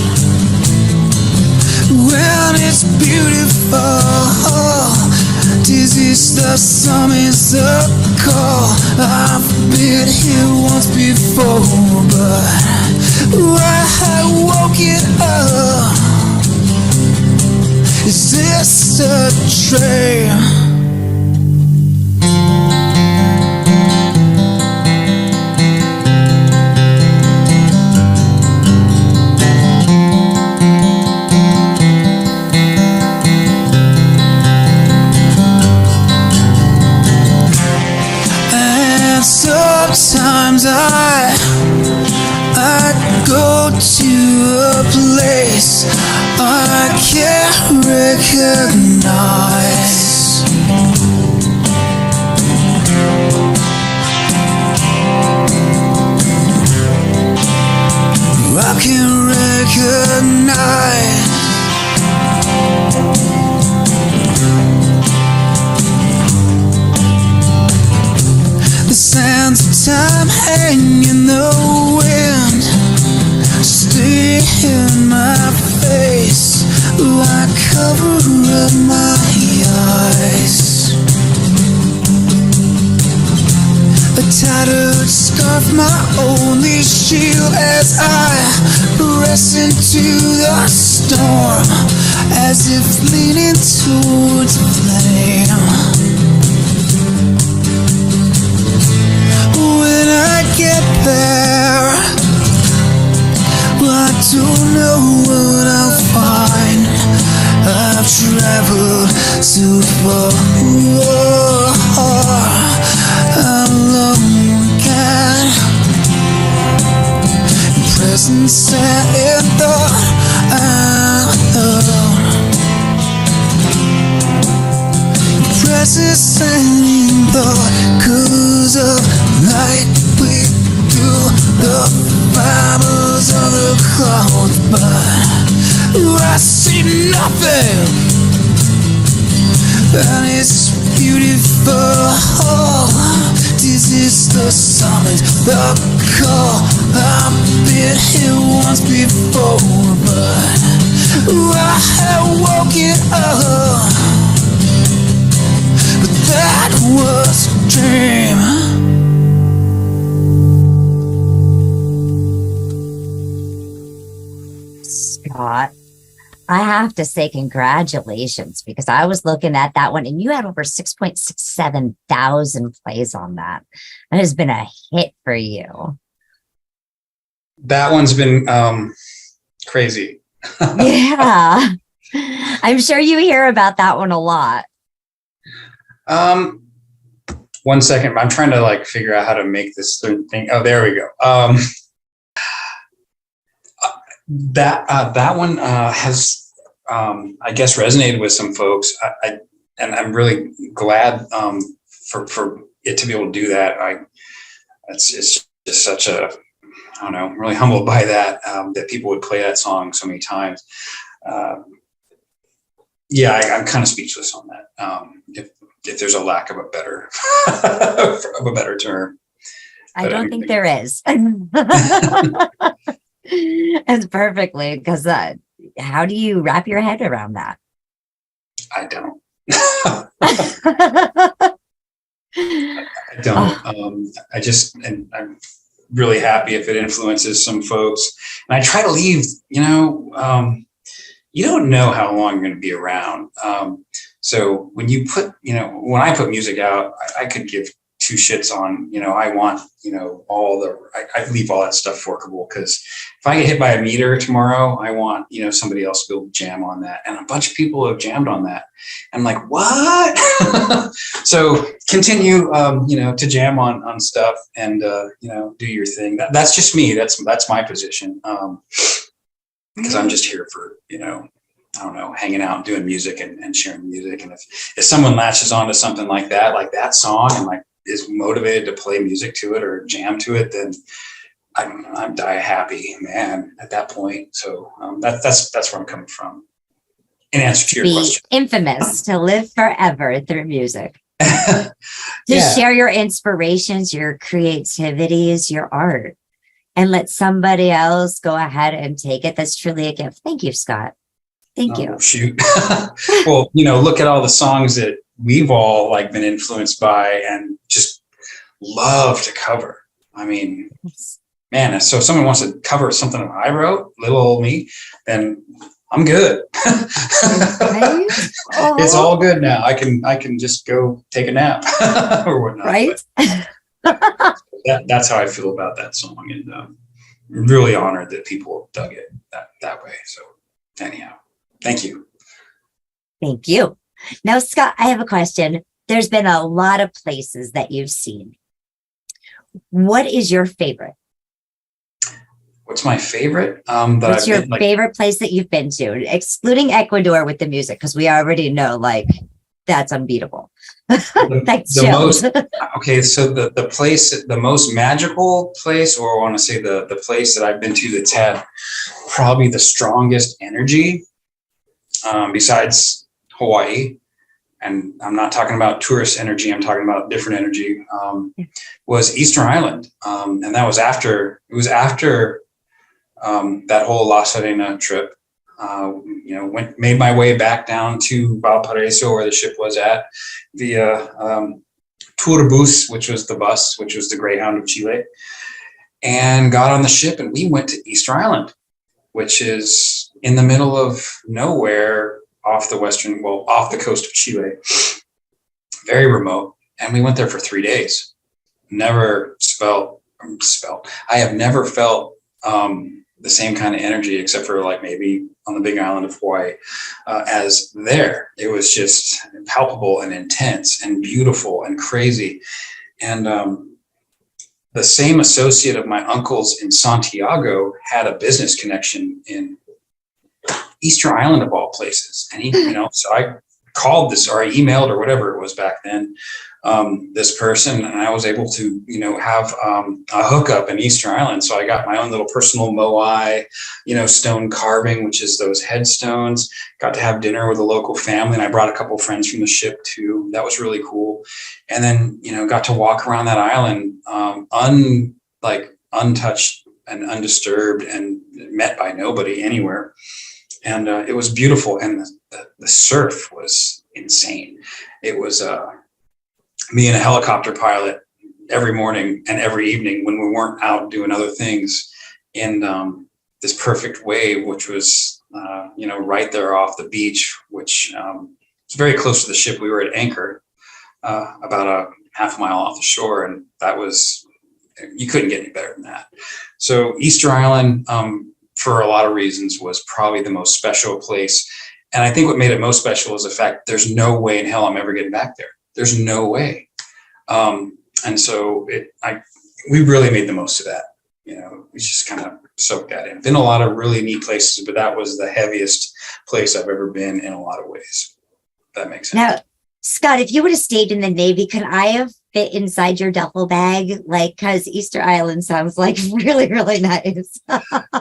when it's beautiful. This is the sum, is the call. I've been here once before, but I woke it up. Is this a dream? And sometimes I go to a place I can't recognize. I can't recognize. The sands of time hang in the wind, stay in my face, like cover up my eyes. A tattered scarf, my only shield, as I press into the storm, as if leaning towards a flame. When I get there, I don't know what I'll find. I've traveled so far, I'm alone again. Presence and thought, I'm alone. Presence and thought, 'cause of light we through the fibers of the clouds, but I see nothing, and it's beautiful. This is the summit, the call. I've been here once before, but I have woken up, but that was a dream. Scott, I have to say congratulations, because I was looking at that one and you had over 6.67 thousand plays on that. That has been a hit for you. That one's been crazy. Yeah. I'm sure you hear about that one a lot. 1 second. I'm trying to like figure out how to make this thing. Oh, there we go. That one has, I guess, resonated with some folks. And I'm really glad for it to be able to do that. It's just such a, I don't know, I'm really humbled by that, that people would play that song so many times. Yeah, I'm kind of speechless on that. If there's a lack of a better term. I don't think there is. It's perfectly, because how do you wrap your head around that? I don't. I don't. And I'm really happy if it influences some folks. And I try to leave, you don't know how long you're going to be around. So when you when I put music out, I could give two shits on, I want, I leave all that stuff workable, because if I get hit by a meteor tomorrow, I want, somebody else to go jam on that. And a bunch of people have jammed on that. I'm like, what? So continue, to jam on stuff and, do your thing. That's just me. That's my position. Because I'm just here for, I don't know, hanging out, doing music and sharing music. And if someone latches onto something like that song, and like is motivated to play music to it or jam to it, then I'm die happy, man, at that point. So that's where I'm coming from. In answer to your question. Infamous, to live forever through music. To share your inspirations, your creativities, your art, and let somebody else go ahead and take it. That's truly a gift. Thank you, Scott. Thank you. Shoot. Well, look at all the songs that we've all been influenced by and just love to cover. I mean, man, so if someone wants to cover something that I wrote, little old me, then I'm good. Right? It's all good now. I can just go take a nap or whatnot. Right? That's how I feel about that song, and I'm really honored that people dug it that way. So anyhow, thank you. Thank you. Now, Scott, I have a question. There's been a lot of places that you've seen. What is your favorite? What's my favorite? What's your favorite place that you've been to, excluding Ecuador with the music? Because we already know, that's unbeatable. Okay, so the most magical place, or I want to say the place that I've been to that's had probably the strongest energy, besides Hawaii, and I'm not talking about tourist energy, I'm talking about different energy, was Easter Island. And that was after that whole La Serena trip. Made my way back down to Valparaiso, where the ship was at, via Tourbus, which was the bus, which was the Greyhound of Chile, and got on the ship, and we went to Easter Island, which is in the middle of nowhere, off the coast of Chile, very remote. And we went there for 3 days. I have never felt the same kind of energy, except for maybe on the big island of Hawaii, as there. It was just palpable and intense and beautiful and crazy. And the same associate of my uncle's in Santiago had a business connection in Easter Island, of all places. And he, so I called this, or I emailed, or whatever it was back then, this person, and I was able to, have a hookup in Easter Island. So I got my own little personal moai, stone carving, which is those headstones. Got to have dinner with a local family, and I brought a couple friends from the ship too. That was really cool. And then, got to walk around that island, untouched and undisturbed, and met by nobody anywhere. And it was beautiful, and the surf was insane. It was me and a helicopter pilot every morning and every evening when we weren't out doing other things in this perfect wave, which was right there off the beach, which is very close to the ship. We were at anchor, about a half mile off the shore, and that was, you couldn't get any better than that. So Easter Island, for a lot of reasons, was probably the most special place. And I think what made it most special is the fact there's no way in hell I'm ever getting back there. There's no way. And so we really made the most of that. We just kind of soaked that in. Been a lot of really neat places, but that was the heaviest place I've ever been in a lot of ways. If that makes sense. Now, Scott, if you would have stayed in the Navy, could I have fit inside your duffel bag? Because Easter Island sounds like really, really nice.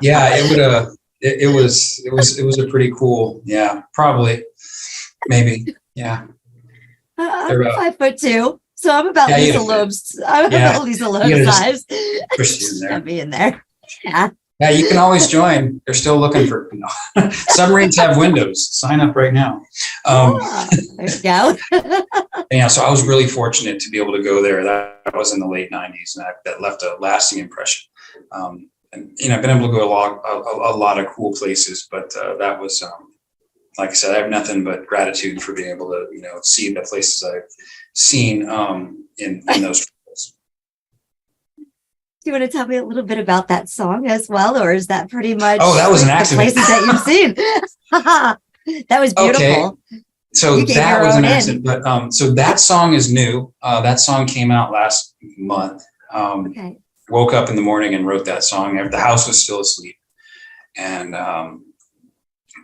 Yeah, it would have. It was a pretty cool. Yeah, probably, maybe. Yeah. I'm 5'2", so I'm about Lisa Loeb's. I'm about Lisa Loeb's size. Push you in there. Be in there. Yeah. Yeah, you can always join. They're still looking for submarines have windows. Sign up right now. There you go. Yeah, so I was really fortunate to be able to go there. That was in the late '90s, and that left a lasting impression. And I've been able to go a lot of cool places, but that was, like I said, I have nothing but gratitude for being able to, see the places I've seen in those trips. Do you want to tell me a little bit about that song as well, or is that pretty much? Oh, that was an accident. The places that you've seen. That was beautiful. Okay. So that was an accident, but so that song is new. That song came out last month. Okay. Woke up in the morning and wrote that song. The house was still asleep, and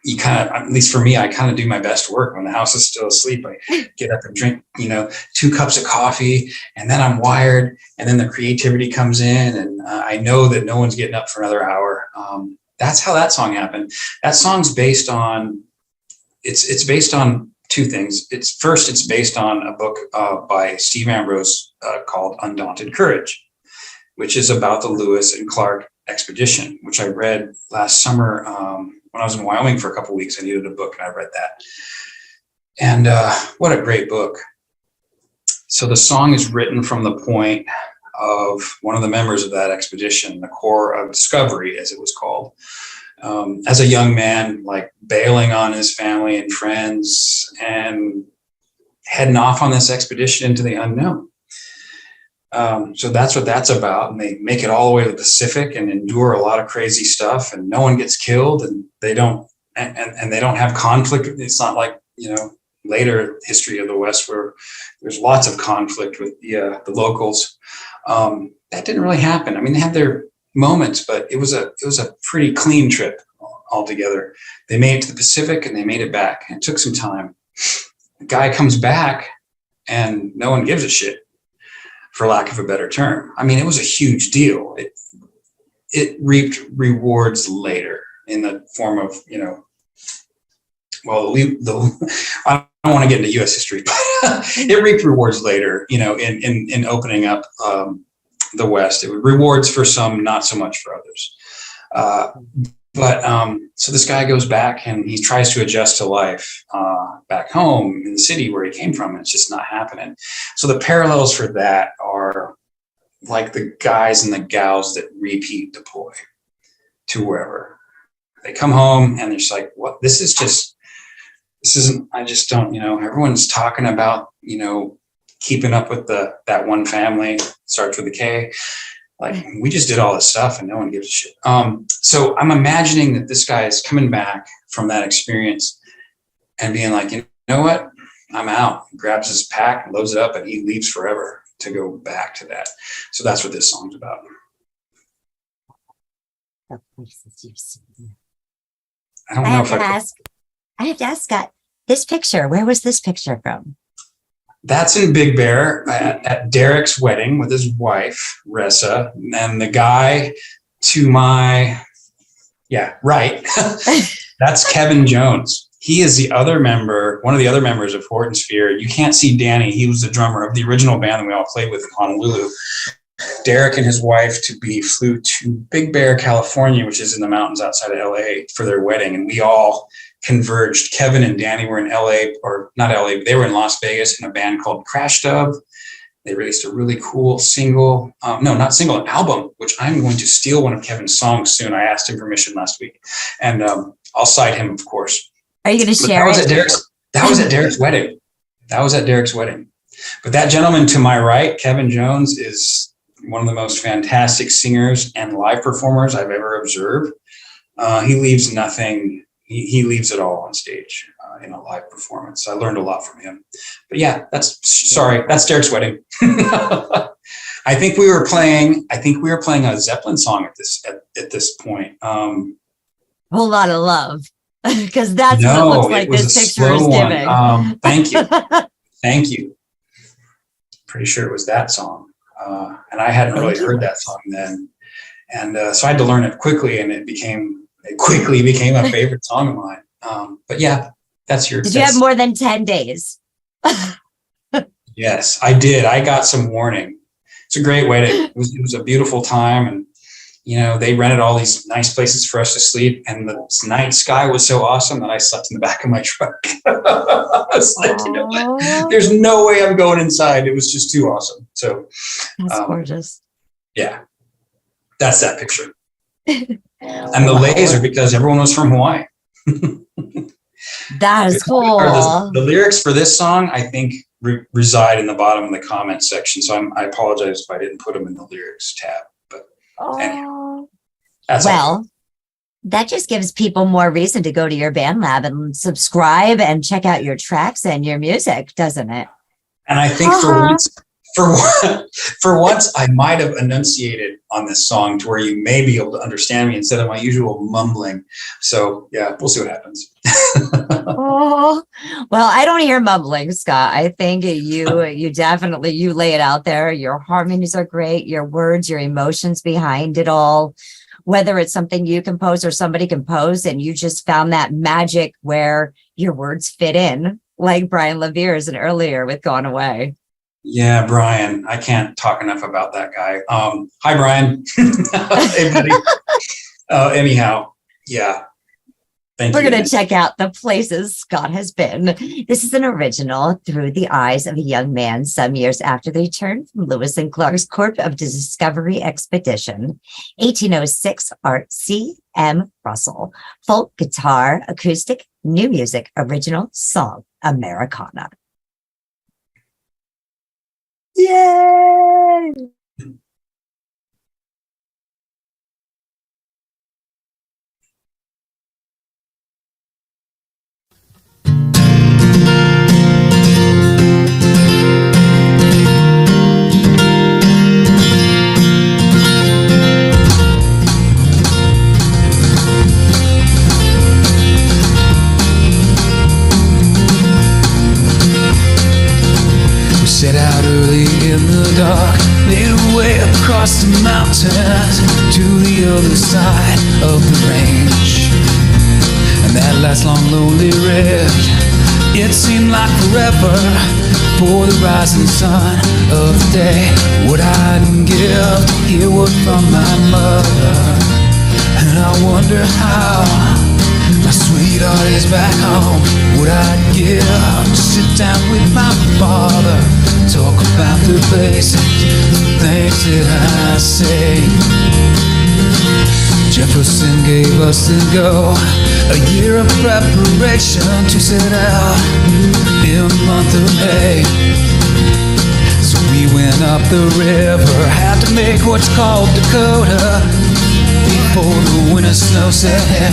you kind of, at least for me, I kind of do my best work when the house is still asleep. I get up and drink, 2 cups of coffee, and then I'm wired, and then the creativity comes in, and I know that no one's getting up for another hour. That's how that song happened. That song's based on, it's based on 2 things. It's based on a book by Steve Ambrose called Undaunted Courage, which is about the Lewis and Clark expedition, which I read last summer when I was in Wyoming for a couple of weeks. I needed a book, and I read that. And what a great book. So the song is written from the point of one of the members of that expedition, the Corps of Discovery, as it was called, as a young man, like bailing on his family and friends and heading off on this expedition into the unknown. So that's what that's about. And they make it all the way to the Pacific and endure a lot of crazy stuff, and no one gets killed, and they don't, and they don't have conflict. It's not like, later history of the West where there's lots of conflict with the locals. That didn't really happen. I mean, they had their moments, but it was a pretty clean trip altogether. They made it to the Pacific and they made it back. And it took some time. The guy comes back and no one gives a shit, for lack of a better term. I mean, it was a huge deal. It reaped rewards later in the form of, I don't want to get into U.S. history, but it reaped rewards later, in opening up the West. It was rewards for some, not so much for others. So this guy goes back and he tries to adjust to life back home in the city where he came from, and it's just not happening. So the parallels for that are like the guys and the gals that repeat deploy to wherever. They come home and they're just like, what? This isn't, I just don't, everyone's talking about, keeping up with that one family, starts with a K. Like, we just did all this stuff and no one gives a shit. So I'm imagining that this guy is coming back from that experience and being like, you know what? I'm out. He grabs his pack, loads it up, and he leaves forever to go back to that. So that's what this song's about. The places you've seen. I don't know if I have to ask Scott, this picture, where was this picture from? That's in Big Bear at Derek's wedding with his wife, Ressa, and the guy to my, right. That's Kevin Jones. He is the other member, one of the other members of Horton Sphere. You can't see Danny. He was the drummer of the original band that we all played with in Honolulu. Derek and his wife flew to Big Bear, California, which is in the mountains outside of LA, for their wedding. And we all converged. Kevin and Danny were in LA, or not LA, but they were in Las Vegas in a band called Crash Dub. They released a really cool single, an album, which I'm going to steal one of Kevin's songs soon. I asked him permission last week. And I'll cite him, of course. Are you going to share it? That was at Derek's wedding. That was at Derek's wedding. But that gentleman to my right, Kevin Jones, is one of the most fantastic singers and live performers I've ever observed. He leaves nothing. He leaves it all on stage in a live performance. I learned a lot from him. But yeah, that's Derek's wedding. I think we were playing a Zeppelin song at this point. Whole Lot of Love, because that's what it looks like this picture is giving. Thank you. Thank you. Pretty sure it was that song. And I hadn't really heard that song then. And so I had to learn it quickly, and it quickly became a favorite song of mine. But yeah, that's your. Did you have more than 10 days? Yes, I did. I got some warning. It's a great wedding. It was a beautiful time, and they rented all these nice places for us to sleep, and the night sky was so awesome that I slept in the back of my truck. I was like, there's no way I'm going inside. It was just too awesome. So that's gorgeous. Yeah, that's that picture. And the lays are because everyone was from Hawaii. That is cool. The lyrics for this song, I think, reside in the bottom of the comment section. So I apologize if I didn't put them in the lyrics tab. But anyhow, that just gives people more reason to go to your Bandlab and subscribe and check out your tracks and your music, doesn't it? And I think for once, I might have enunciated on this song to where you may be able to understand me instead of my usual mumbling. So yeah, we'll see what happens. Well, I don't hear mumbling, Scott. I think you definitely, you lay it out there. Your harmonies are great. Your words, your emotions behind it all, whether it's something you compose or somebody composed, and you just found that magic where your words fit in, like Brian Levere's and earlier with Gone Away. Yeah, Brian. I can't talk enough about that guy. Hi, Brian. Hey, buddy. Anyhow, yeah. We're going to check out the places Scott has been. This is an original through the eyes of a young man some years after the return from Lewis and Clark's Corps of Discovery Expedition. 1806, Art C. M. Russell. Folk, guitar, acoustic, new music, original song, Americana. Yay! Set out early in the dark, made our way across the mountains to the other side of the range. And that last long lonely rift, it seemed like forever for the rising sun of the day. What I'd give to hear word from my mother, and I wonder how my sweetheart is back home. What I'd give to sit down with my father, talk about the basics, the things that I say. Jefferson gave us the go, a year of preparation to set out in the month of May. So we went up the river, had to make what's called Dakota before the winter snow set in.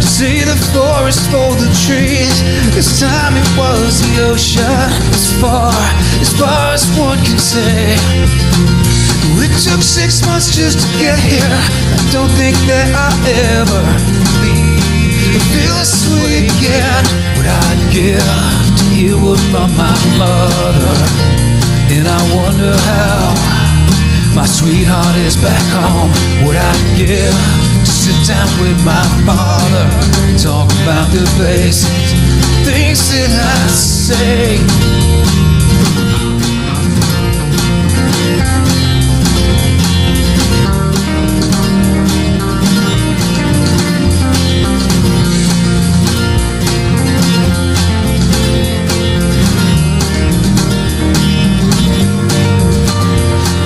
To see the forest for the trees, this time it was the ocean, as far as one can say. It took 6 months just to get here. I don't think that I'll ever feel this way again. What I'd give to hear word from my mother, and I wonder how my sweetheart is back home. What I'd give to sit down with my father, talk about the basics, things that I say.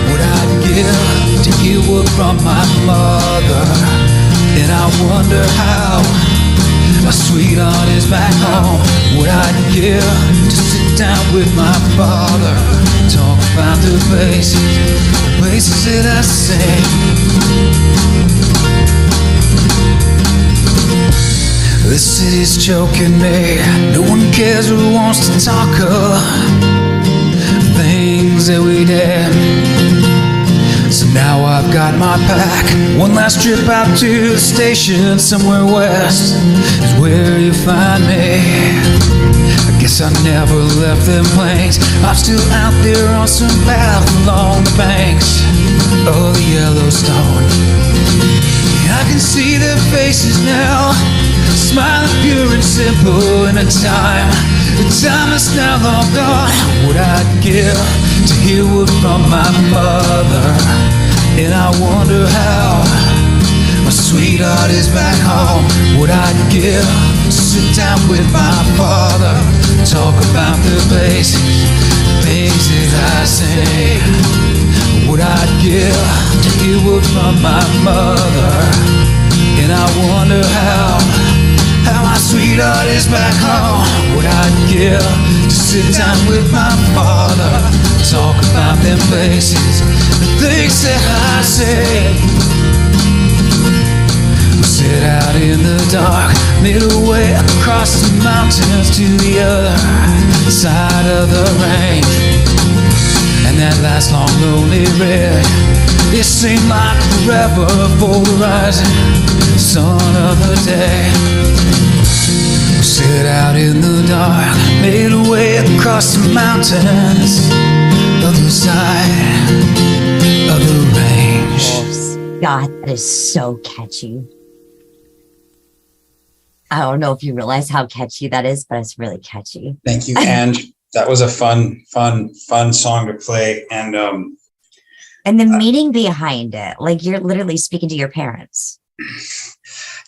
What I'd give to hear word from my mother, And I wonder how my sweetheart is back home. What I'd give to sit down with my father, talk about the places that I sing. The city's choking me. No one cares who wants to talk of things that we did. So now I've got my pack. One last trip out to the station somewhere west is where you find me. I guess I never left them plains. I'm still out there on some path along the banks of the Yellowstone. I can see their faces now, smiling pure and simple in a time. The time is now long gone. What I'd give to hear word from my mother. And I wonder how my sweetheart is back home. What I'd give to sit down with my father, talk about the places, things that I say. What I'd give to hear word from my mother. And I wonder how my sweetheart is back home. What I'd give to sit down with my father, talk about them places, the things that I say. We sit out in the dark, middle way across the mountains to the other side of the range. And that last long lonely red, it seemed like forever for the rising sun of the day. We sit out in the dark, made our way across the mountains, other side of the range. Oh, God, that is so catchy. I don't know if you realize how catchy that is, but it's really catchy. Thank you. And that was a fun song to play. And the meaning behind it, like you're literally speaking to your parents.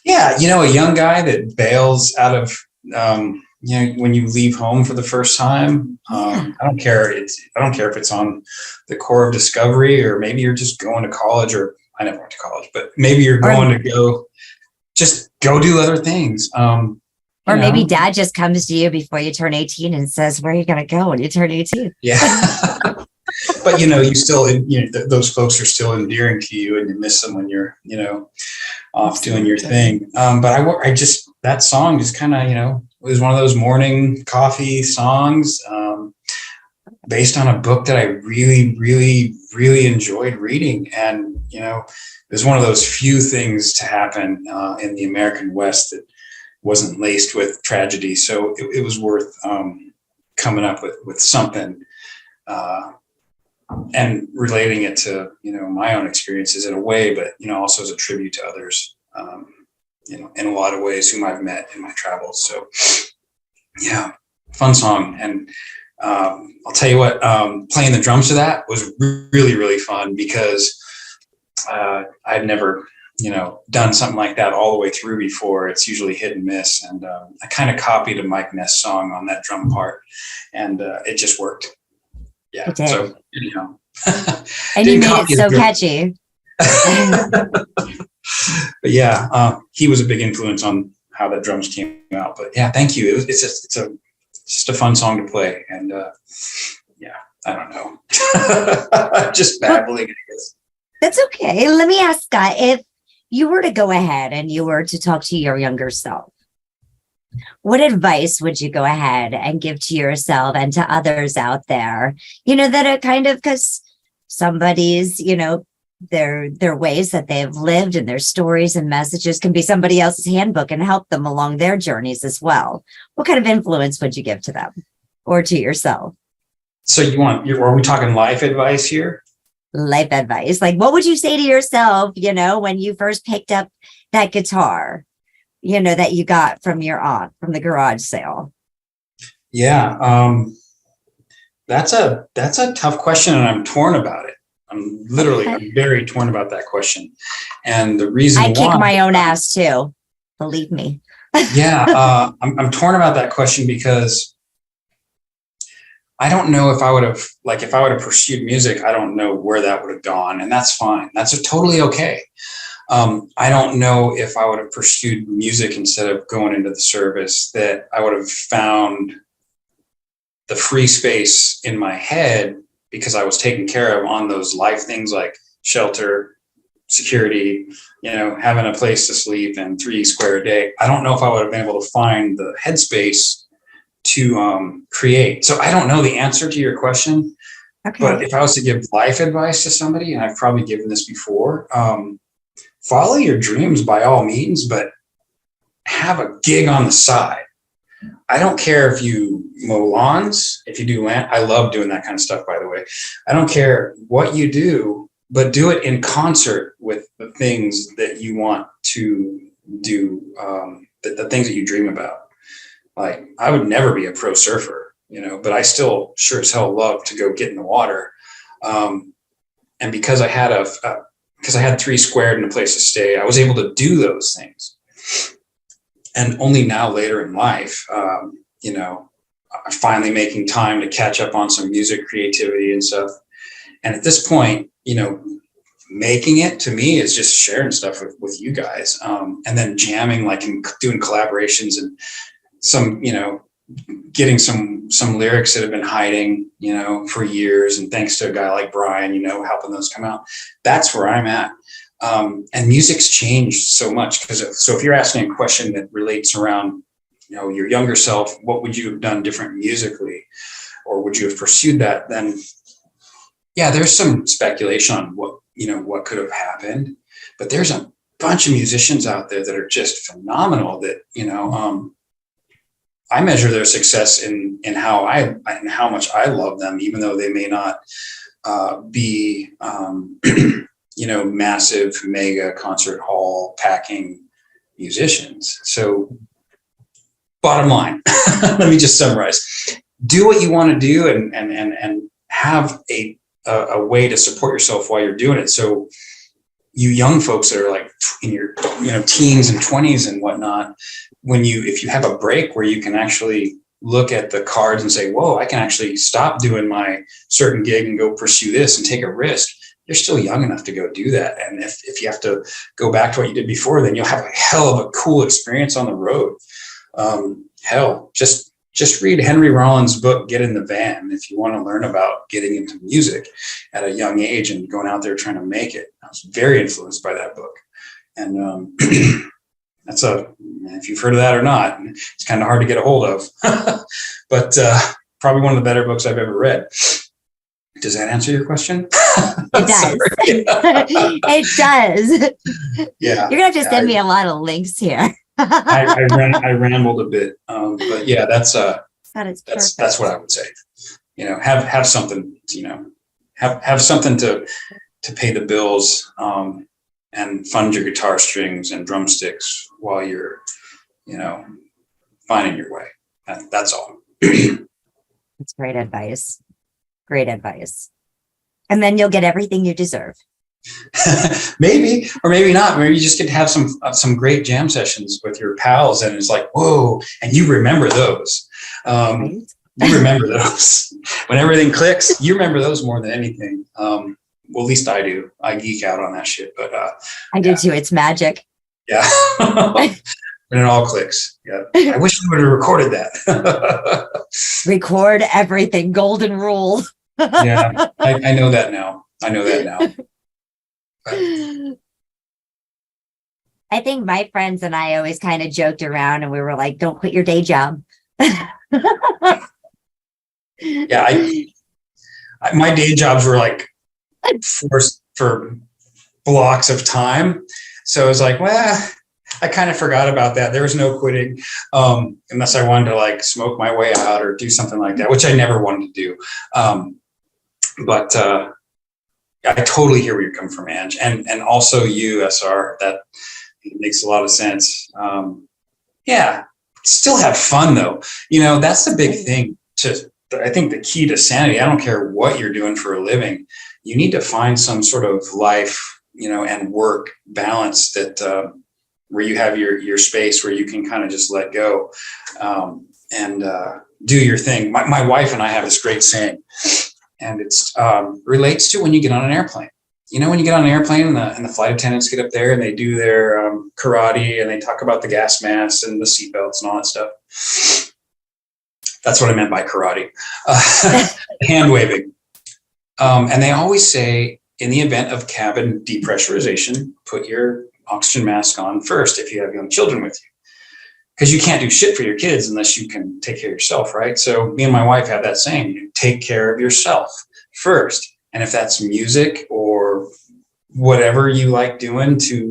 Yeah, a young guy that bails out of, when you leave home for the first time. I don't care. I don't care if it's on the Core of Discovery, or maybe you're just going to college, or I never went to college, but maybe you're going to go do other things. Or maybe dad just comes to you before you turn 18 and says, where are you going to go when you turn 18? Yeah. But, you still, those folks are still endearing to you, and you miss them when you're, off doing your thing. But I just, that song just kind of, it was one of those morning coffee songs, based on a book that I really, really, really enjoyed reading. And, it was one of those few things to happen in the American West that wasn't laced with tragedy. So it was worth coming up with something and relating it to, my own experiences in a way, but, also as a tribute to others, in a lot of ways whom I've met in my travels. So yeah, fun song. And I'll tell you what, playing the drums to that was really, really fun, because I'd never, done something like that all the way through before. It's usually hit and miss. And I kind of copied a Mike Ness song on that drum part, and it just worked. Yeah. So, and you made it so catchy. But yeah, he was a big influence on how the drums came out. But yeah, thank you. It's just a fun song to play. And yeah, I don't know. Just babbling, I guess. That's okay. Let me ask Scott, if you were to go ahead and you were to talk to your younger self, what advice would you go ahead and give to yourself and to others out there, that are kind of, because somebody's, their ways that they've lived and their stories and messages can be somebody else's handbook and help them along their journeys as well. What kind of influence would you give to them or to yourself? So are we talking life advice here? Life advice. Like, what would you say to yourself, when you first picked up that guitar, that you got from your aunt from the garage sale? Yeah. That's a tough question, and I'm torn about it. I'm very torn about that question. And the reason I kick my own ass too. Believe me. Yeah. I'm torn about that question, because I don't know if I would have pursued music, I don't know where that would have gone. And that's fine. That's totally okay. I don't know if I would have pursued music instead of going into the service, that I would have found the free space in my head because I was taken care of on those life things like shelter, security, having a place to sleep and 3 square a day. I don't know if I would have been able to find the headspace to create. So I don't know the answer to your question. Okay. But if I was to give life advice to somebody, and I've probably given this before, follow your dreams by all means, but have a gig on the side. I don't care if you mow lawns, if you do land. I love doing that kind of stuff, by the way. I don't care what you do, but do it in concert with the things that you want to do, the things that you dream about. Like, I would never be a pro surfer, but I still sure as hell love to go get in the water. And because I had because I had 3 squared and a place to stay, I was able to do those things. And only now later in life, I'm finally making time to catch up on some music creativity and stuff. And at this point, making it to me is just sharing stuff with you guys, and then jamming, like, and doing collaborations and some, getting some lyrics that have been hiding, for years. And thanks to a guy like Brian, helping those come out. That's where I'm at. And music's changed so much so if you're asking a question that relates around, your younger self, what would you have done different musically, or would you have pursued that? Then, yeah, there's some speculation on what could have happened, but there's a bunch of musicians out there that are just phenomenal that, I measure their success in how much I love them, even though they may not be, massive mega concert hall packing musicians. So bottom line, let me just summarize. Do what you want to do and have a way to support yourself while you're doing it. So you young folks that are like in your teens and 20s and whatnot, if you have a break where you can actually look at the cards and say, whoa, I can actually stop doing my certain gig and go pursue this and take a risk, you're still young enough to go do that. And if you have to go back to what you did before, then you'll have a hell of a cool experience on the road. Just read Henry Rollins' book, Get in the Van, if you want to learn about getting into music at a young age and going out there trying to make it. I was very influenced by that book. And if you've heard of that or not, it's kind of hard to get a hold of, but probably one of the better books I've ever read. Does that answer your question? It does. It does. Yeah. You're going to have to send me a lot of links here. I rambled a bit, but yeah, that's what I would say. Have something, have something to pay the bills, and fund your guitar strings and drumsticks while you're, finding your way. That's all. That's great advice. Great advice. And then you'll get everything you deserve. Maybe, or maybe not. Maybe you just get to have some great jam sessions with your pals, and it's like, whoa, and you remember those. Right? You remember those when everything clicks. You remember those more than anything. Well, at least I do. I geek out on that shit, but I do too. It's magic. Yeah. When it all clicks. Yeah. I wish we would have recorded that. Record everything. Golden rule. Yeah, I know that now. I think my friends and I always kind of joked around, and we were like, don't quit your day job. Yeah, my day jobs were like forced for blocks of time. So it was like, well, I kind of forgot about that. There was no quitting, unless I wanted to like smoke my way out or do something like that, which I never wanted to do. But I totally hear where you're coming from, Ange, and also you, SR. That makes a lot of sense. Yeah, still have fun though. That's the big thing. I think the key to sanity. I don't care what you're doing for a living. You need to find some sort of life, and work balance that where you have your space where you can kind of just let go and do your thing. My wife and I have this great saying. And it's relates to when you get on an airplane. when you get on an airplane and the flight attendants get up there and they do their karate and they talk about the gas masks and the seatbelts and all that stuff. That's what I meant by karate. Hand waving. And they always say, in the event of cabin depressurization, put your oxygen mask on first if you have young children with you. Because you can't do shit for your kids unless you can take care of yourself, right? So me and my wife have that saying, take care of yourself first. And if that's music or whatever you like doing to,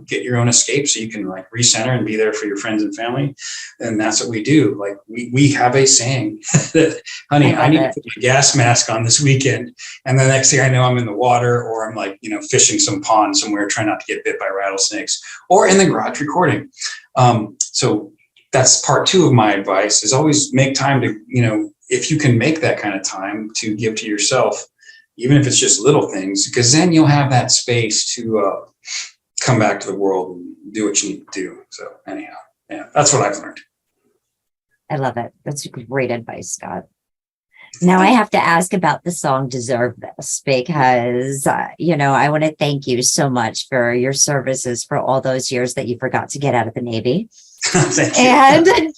get your own escape so you can like recenter and be there for your friends and family, then that's what we do. Like we have a saying that, honey, I need to put my gas mask on this weekend. And the next thing I know, I'm in the water or I'm like, fishing some pond somewhere, trying not to get bit by rattlesnakes or in the garage recording. So that's part 2 of my advice is always make time to, if you can make that kind of time to give to yourself, even if it's just little things, because then you'll have that space to come back to the world and do what you need to do. So anyhow, yeah, that's what I've learned. I love it. That's great advice, Scott. Now I have to ask about the song Deserve This because, I want to thank you so much for your services for all those years that you forgot to get out of the Navy. Thank you. And,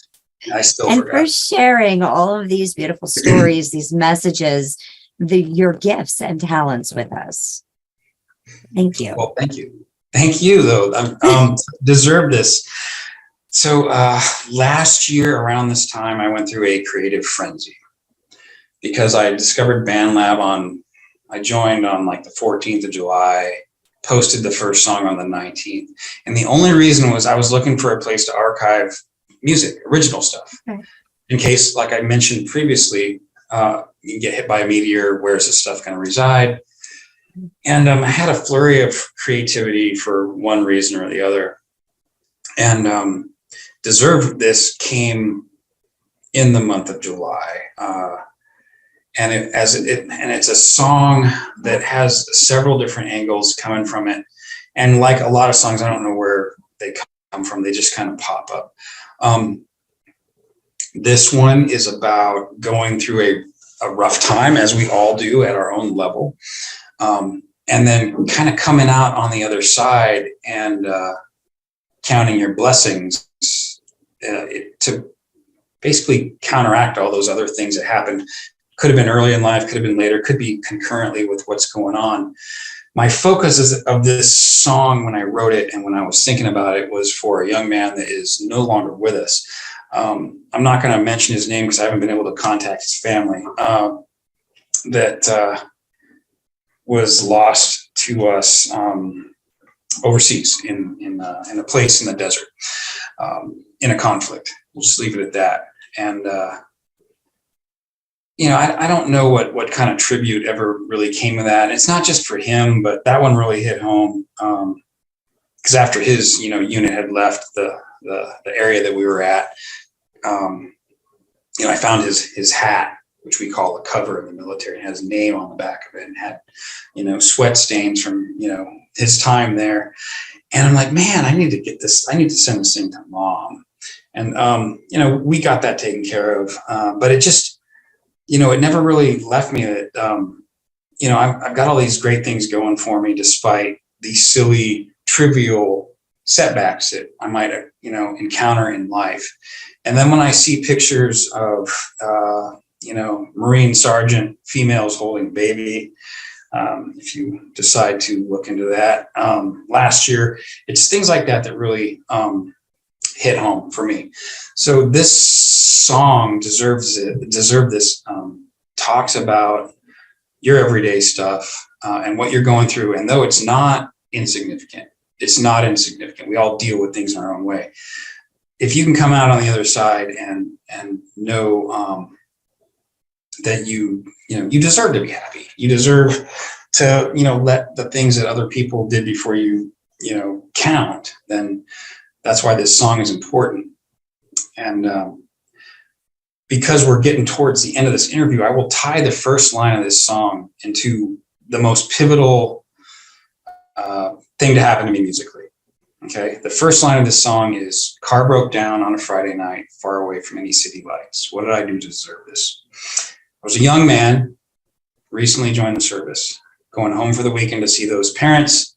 I still and forgot. for sharing all of these beautiful stories, these messages, your gifts and talents with us. Thank you. Well, thank you. Thank you, though. Deserve This. So last year around this time, I went through a creative frenzy because I discovered Bandlab I joined on like the 14th of July, posted the first song on the 19th. And the only reason was I was looking for a place to archive music, original stuff. Okay. In case, like I mentioned previously, you get hit by a meteor, where's this stuff going to reside? And I had a flurry of creativity for one reason or the other. And Deserve This came in the month of July. And it's a song that has several different angles coming from it. And like a lot of songs, I don't know where they come from. They just kind of pop up. This one is about going through a rough time, as we all do at our own level. And then kind of coming out on the other side and counting your blessings to basically counteract all those other things that happened. Could have been early in life, could have been later, could be concurrently with what's going on. My focus of this song when I wrote it and when I was thinking about it was for a young man that is no longer with us. I'm not going to mention his name because I haven't been able to contact his family, that was lost to us overseas in a place in the desert, in a conflict. We'll just leave it at that. And I don't know what kind of tribute ever really came of that. And it's not just for him, but that one really hit home because after his unit had left the area that we were at, I found his hat, which we call a cover in the military. It has a name on the back of it and had sweat stains from his time there. And I'm like, man, I need to get this. I need to send this thing to Mom. And we got that taken care of, but it just it never really left me that I've got all these great things going for me despite these silly trivial setbacks that I might encounter in life. And then when I see pictures of Marine Sergeant females holding baby, if you decide to look into that, last year, it's things like that that really hit home for me. So this song Deserve This talks about your everyday stuff and what you're going through. And though it's not insignificant, we all deal with things in our own way. If you can come out on the other side and know that you deserve to be happy, you deserve to let the things that other people did before you count, then that's why this song is important. And because we're getting towards the end of this interview, I will tie the first line of this song into the most pivotal thing to happen to me musically. Okay. The first line of this song is, car broke down on a Friday night, far away from any city lights. What did I do to deserve this? I was a young man, recently joined the service. going home for the weekend to see those parents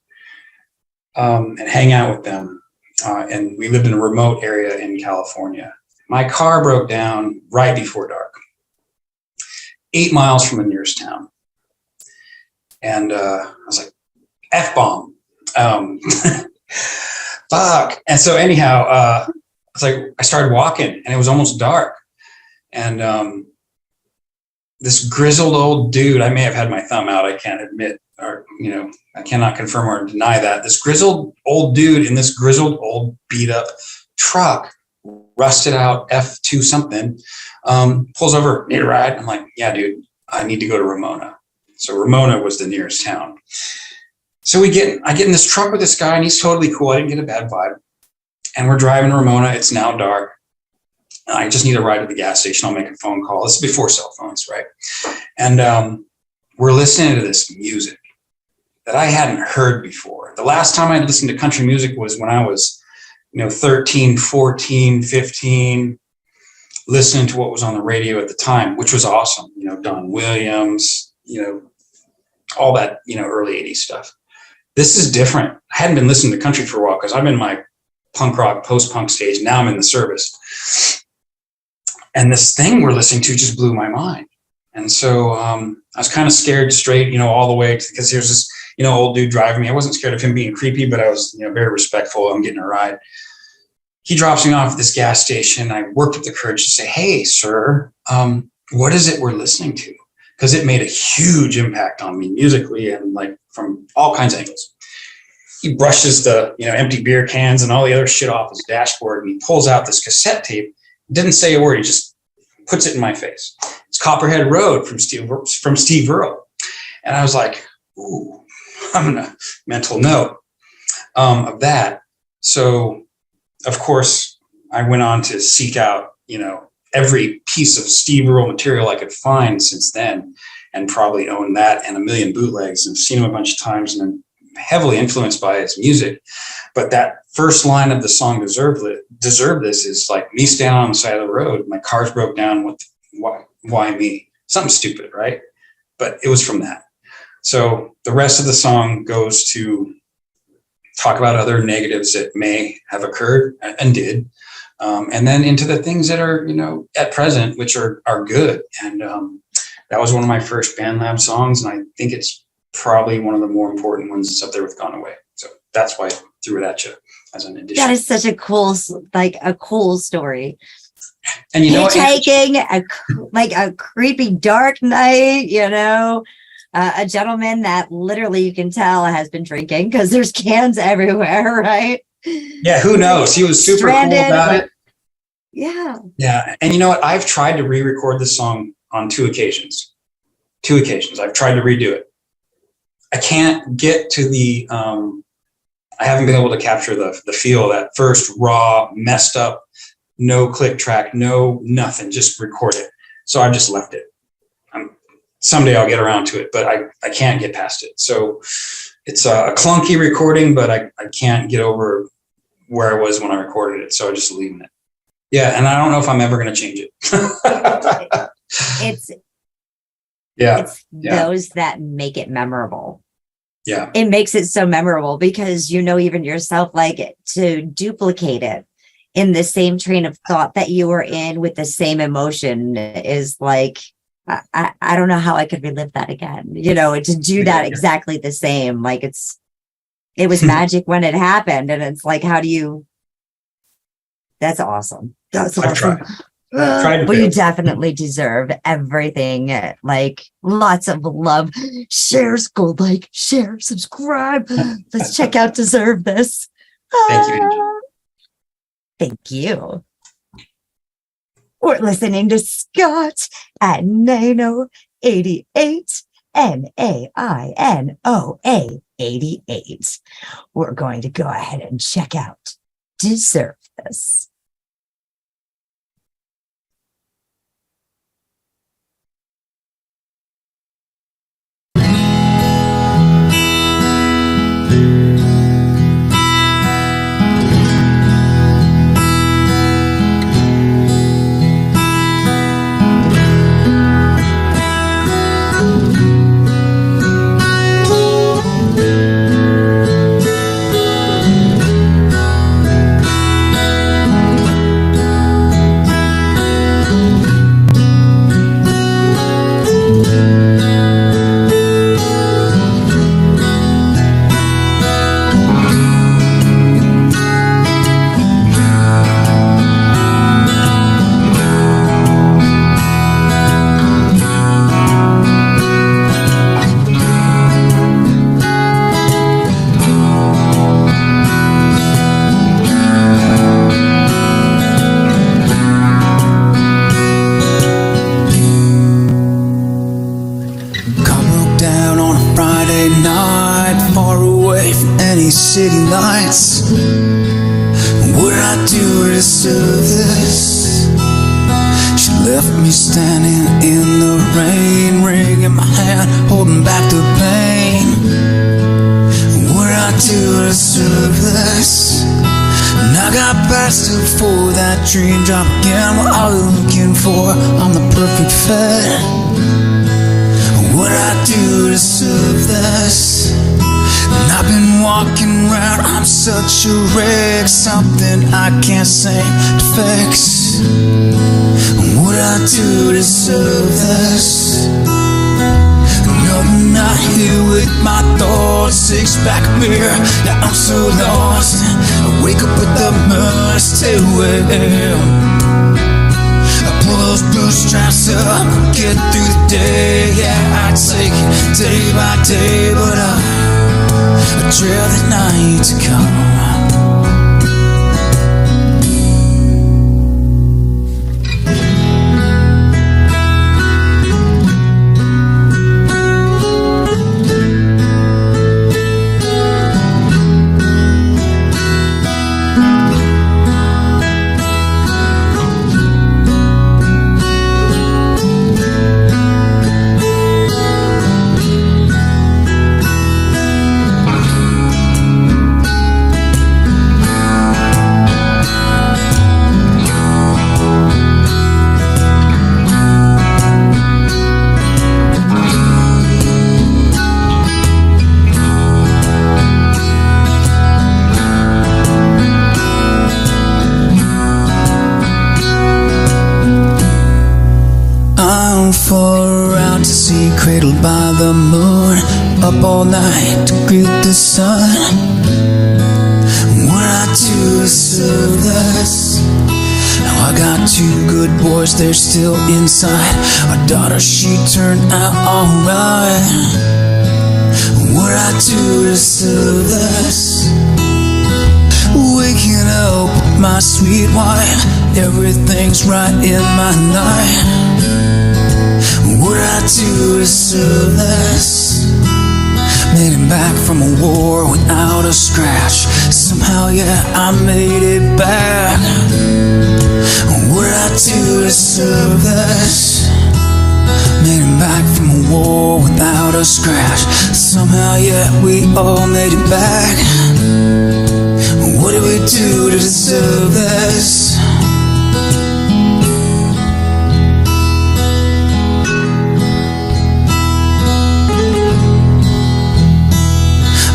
and hang out with them. And we lived in a remote area in California. My car broke down right before dark, 8 miles from the nearest town. And I was like, F-bomb. Fuck. And so anyhow, it's like I started walking and it was almost dark. And this grizzled old dude, I may have had my thumb out, I can't admit, or, you know, I cannot confirm or deny that. This grizzled old dude in this grizzled old beat up truck, rusted out F2 something, pulls over, need a ride? I'm like, yeah, dude, I need to go to Ramona. So Ramona was the nearest town. So I get in this truck with this guy and he's totally cool. I didn't get a bad vibe. And we're driving to Ramona. It's now dark. I just need a ride to the gas station. I'll make a phone call. This is before cell phones, right? And we're listening to this music that I hadn't heard before. The last time I listened to country music was when I was, 13, 14, 15, listening to what was on the radio at the time, which was awesome. Don Williams, all that, early 80s stuff. This is different. I hadn't been listening to country for a while because I'm in my punk rock, post-punk stage. Now I'm in the service. And this thing we're listening to just blew my mind. And so I was kind of scared straight, all the way, because there's this, old dude driving me. I wasn't scared of him being creepy, but I was, very respectful. I'm getting a ride. He drops me off at this gas station. I worked up the courage to say, hey, sir, what is it we're listening to? Because it made a huge impact on me musically and like from all kinds of angles. He brushes the, empty beer cans and all the other shit off his dashboard, and he pulls out this cassette tape. Didn't say a word. He just puts it in my face. It's Copperhead Road from Steve Earle. And I was like, ooh, I'm in a mental note of that. So, of course, I went on to seek out, every piece of Steve Earle material I could find since then, and probably owned that and a million bootlegs and seen him a bunch of times, and then heavily influenced by his music. But that first line of the song Deserve This is like me standing on the side of the road. My car's broke down. Why me? Something stupid, right? But it was from that. So the rest of the song goes to talk about other negatives that may have occurred and did. And then into the things that are, at present, which are good. And that was one of my first Bandlab songs. And I think it's probably one of the more important ones that's up there with Gone Away. So that's why I threw it at you as an addition. That is such a cool story. And taking a creepy dark night, a gentleman that literally you can tell has been drinking because there's cans everywhere, right? Yeah, who knows? He was super stranded, cool about it. Yeah. Yeah. And you know what? I've tried to re-record this song on two occasions. I've tried to redo it. I can't get to the, I haven't been able to capture the feel, that first raw, messed up, no click track, no nothing, just record it. So I've just left it. Someday I'll get around to it, but I can't get past it. So it's a clunky recording, but I can't get over where I was when I recorded it. So I'm just leaving it. Yeah. And I don't know if I'm ever going to change it. It's Yeah. those that make it memorable. Yeah. It makes it so memorable because even yourself, like, to duplicate it in the same train of thought that you were in with the same emotion is like, I don't know how I could relive that again, to do that exactly the same. Like it was magic when it happened. And it's like, how do you, that's awesome. That's awesome. I've tried Well, you definitely deserve everything. Like lots of love. Shares, go like, share, subscribe. Let's check out Deserve This. Thank you, Angie. Thank you. We're listening to Scott at Nainoa 88, Nainoa 88. We're going to go ahead and check out Deserve This. Friday night, far away from any city lights. What did I do to deserve this? She left me standing in the rain, ring in my hand, holding back the pain. What did I do to deserve this? And I got past it for that dream job again. What I was looking for, I'm the perfect fit. What I do to deserve this? And I've been walking around, I'm such a wreck, something I can't seem to fix. What I do to deserve this? No, I'm not here with my thoughts, six-pack beer, yeah, I'm so lost. I wake up with the moon still pull those blue straps up, get through the day. Yeah, I take it day by day, but I dread the night to come. Cradled by the moon, up all night to greet the sun. What I do to deserve this? Now I got two good boys, they're still inside. Our daughter, she turned out alright. What I do to deserve this? Waking up with my sweet wife, everything's right in my life. What I do to deserve this? Made it back from a war without a scratch. Somehow, yeah, I made it back. What I do to deserve this? Made it back from a war without a scratch. Somehow, yeah, we all made it back. What did we do to deserve this?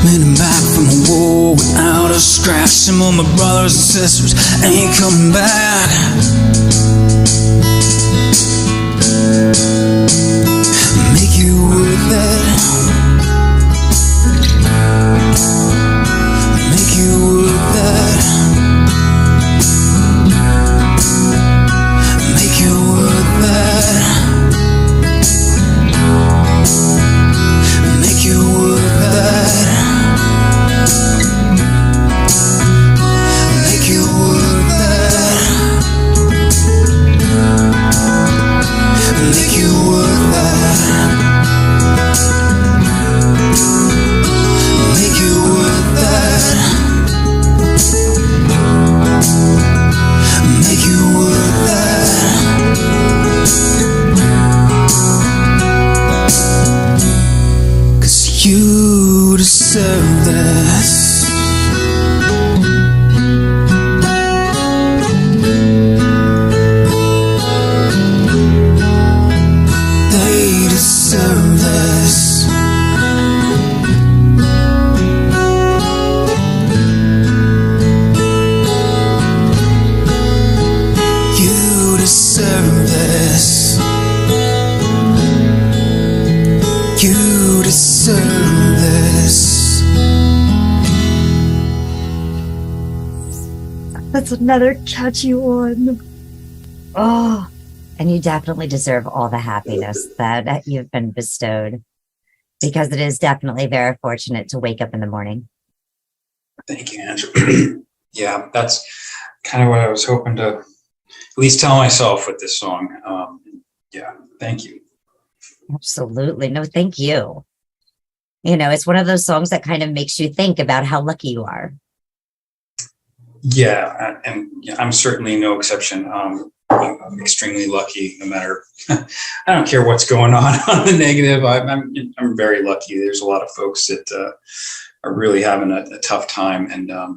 Made it back from a war without a scratch. Some of my brothers and sisters ain't coming back. Make you worth it. Make you worth it. Make you worth it. Make you worth it. Make you worth it. Make you worth it. Make you worth it. Make you worth it. 'Cause you deserve this. They deserve this. You deserve this. You deserve this. That's another catchy one. Oh, and you definitely deserve all the happiness that you've been bestowed, because it is definitely very fortunate to wake up in the morning. Thank you, Andrew. Yeah, that's kind of what I was hoping to at least tell myself with this song. Yeah, thank you. Absolutely. No, thank you. It's one of those songs that kind of makes you think about how lucky you are. Yeah, and I'm certainly no exception. I'm extremely lucky, no matter. I don't care what's going on the negative. I'm very lucky. There's a lot of folks that are really having a tough time, and I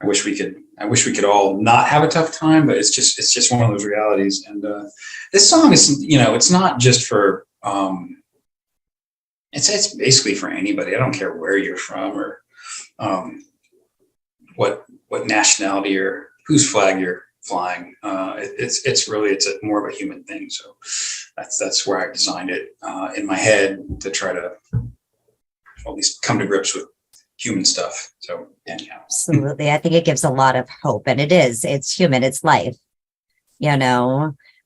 wish we could all not have a tough time, but it's just one of those realities. And this song is, it's not just for. It's basically for anybody. I don't care where you're from or what nationality or whose flag you're flying. It's more of a human thing. So that's where I designed it in my head to try to at least come to grips with human stuff. So anyhow. Absolutely. I think it gives a lot of hope, and it's human, it's life,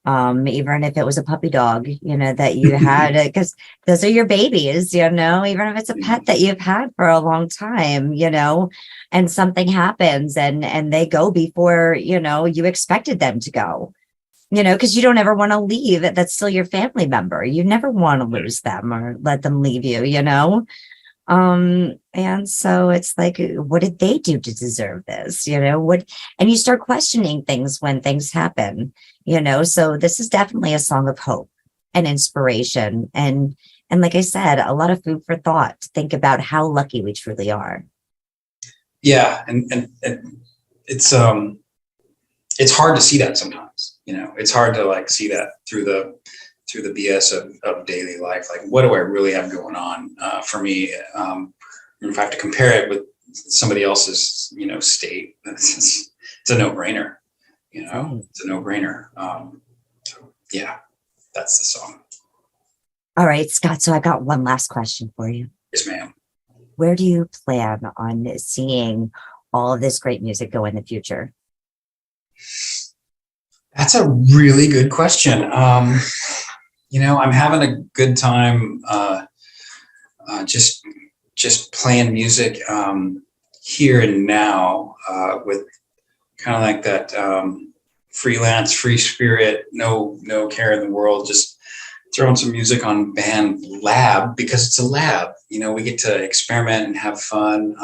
even if it was a puppy dog, that you had, because those are your babies, even if it's a pet that you've had for a long time, and something happens and they go before, you expected them to go, because you don't ever want to leave. That's still your family member. You never want to lose them or let them leave you, and so it's like, what did they do to deserve this? And you start questioning things when things happen, so this is definitely a song of hope and inspiration. And like I said, a lot of food for thought to think about how lucky we truly are. Yeah. And it's hard to see that sometimes, it's hard to see that through the BS of daily life. Like, what do I really have going on for me? If I have to compare it with somebody else's, state, it's a no-brainer. It's a no-brainer. So yeah, that's the song. All right, Scott. So I got one last question for you. Yes, ma'am. Where do you plan on seeing all of this great music go in the future? That's a really good question. I'm having a good time just playing music here and now with kind of like that freelance, free spirit, no care in the world, just throwing some music on Bandlab because it's a lab. We get to experiment and have fun.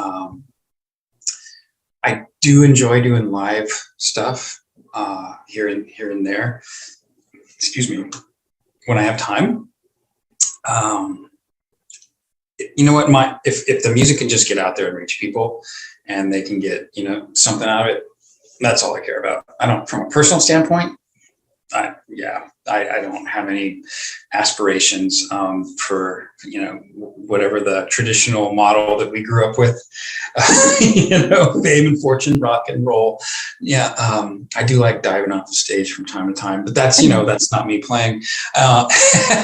I do enjoy doing live stuff here and there. Excuse me. When I have time. You know what, if the music can just get out there and reach people and they can get, something out of it, that's all I care about. I don't, from a personal standpoint, I don't have any aspirations for, whatever the traditional model that we grew up with, fame and fortune, rock and roll. Yeah. I do like diving off the stage from time to time, but that's, that's not me playing. That's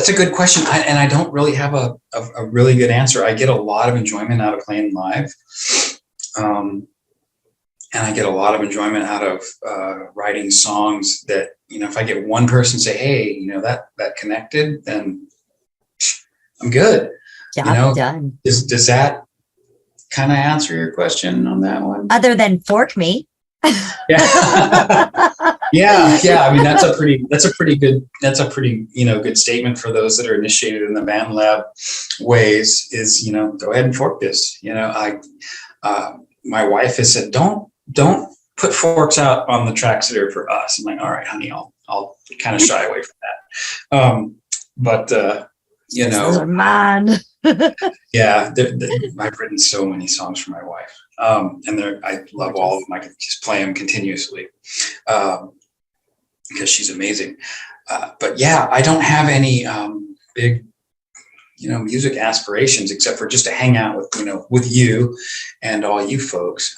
a good question. And I don't really have a really good answer. I get a lot of enjoyment out of playing live. And I get a lot of enjoyment out of writing songs that, if I get one person say, hey, that connected, then I'm good. Job done. Does that kind of answer your question on that one? Other than fork me. Yeah. Yeah. I mean, that's a pretty good good statement for those that are initiated in the Bandlab ways is, go ahead and fork this. My wife has said, don't put forks out on the tracks that are for us. I'm like, all right, honey, I'll kind of shy away from that. Man. Yeah, I've written so many songs for my wife. And I love all of them. I could just play them continuously because she's amazing. But yeah, I don't have any big, music aspirations except for just to hang out with you and all you folks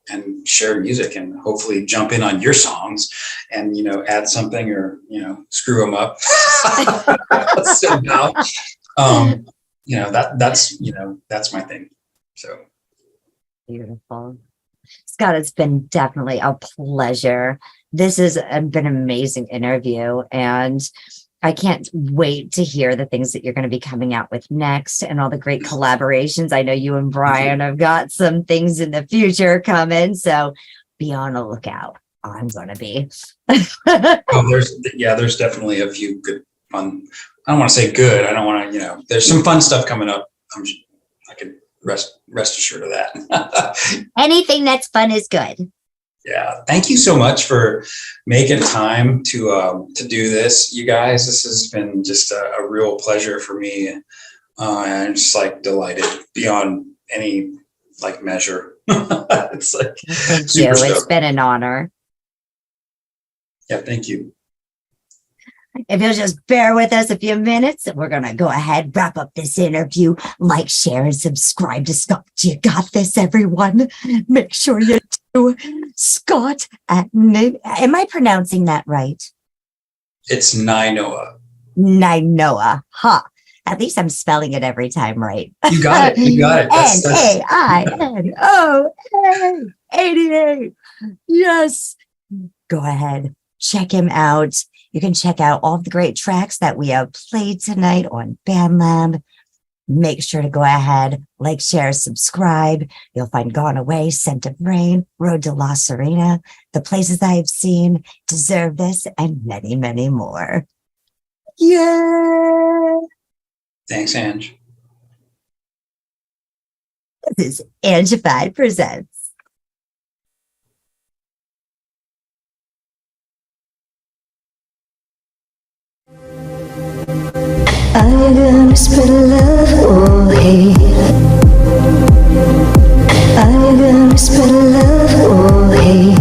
and share music and hopefully jump in on your songs and, add something or, screw them up. So now, that's my thing. So. Beautiful. Scott, it's been definitely a pleasure. This has been an amazing interview, and I can't wait to hear the things that you're going to be coming out with next and all the great collaborations. I know you and Brian have got some things in the future coming, so be on the lookout. I'm going to be. There's definitely a few I don't want to say good. I don't want to, there's some fun stuff coming up. I can rest assured of that. Anything that's fun is good. Yeah. Thank you so much for making time to do this, you guys. This has been just a real pleasure for me. And I'm just like delighted beyond any like measure. It's like, thank you. It's been an honor. Yeah. Thank you. If you'll just bear with us a few minutes, we're going to go ahead, wrap up this interview. Like, share, and subscribe to Scott. You got this, everyone. Make sure you do. Scott at am I pronouncing that right? It's Nainoa. Nainoa. Ha. At least I'm spelling it every time right. You got it. You got it. Nainoa. 88. Yes. Go ahead. Check him out. You can check out all the great tracks that we have played tonight on Bandlab. Make sure to go ahead, like, share, subscribe. You'll find Gone Away, Scent of Rain, Road to La Serena, The Places I Have Seen, Deserve This, and many, many more. Yeah. Thanks, Ange. This is Angified Presents. I'm gonna spread love or hate. I'm gonna spread love or hate.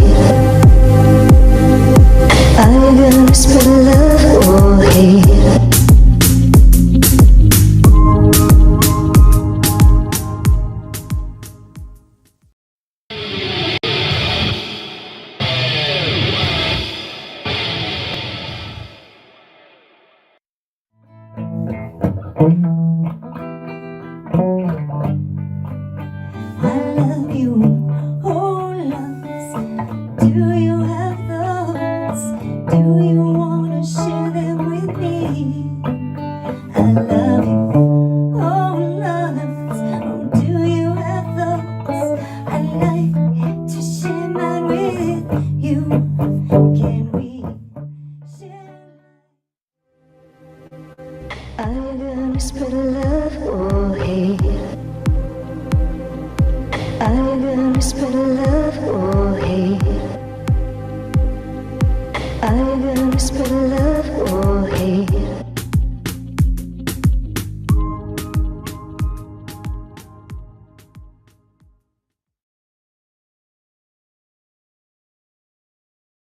I'm gonna spread love or hate. I'm gonna spread love or hate. I'm gonna spread love.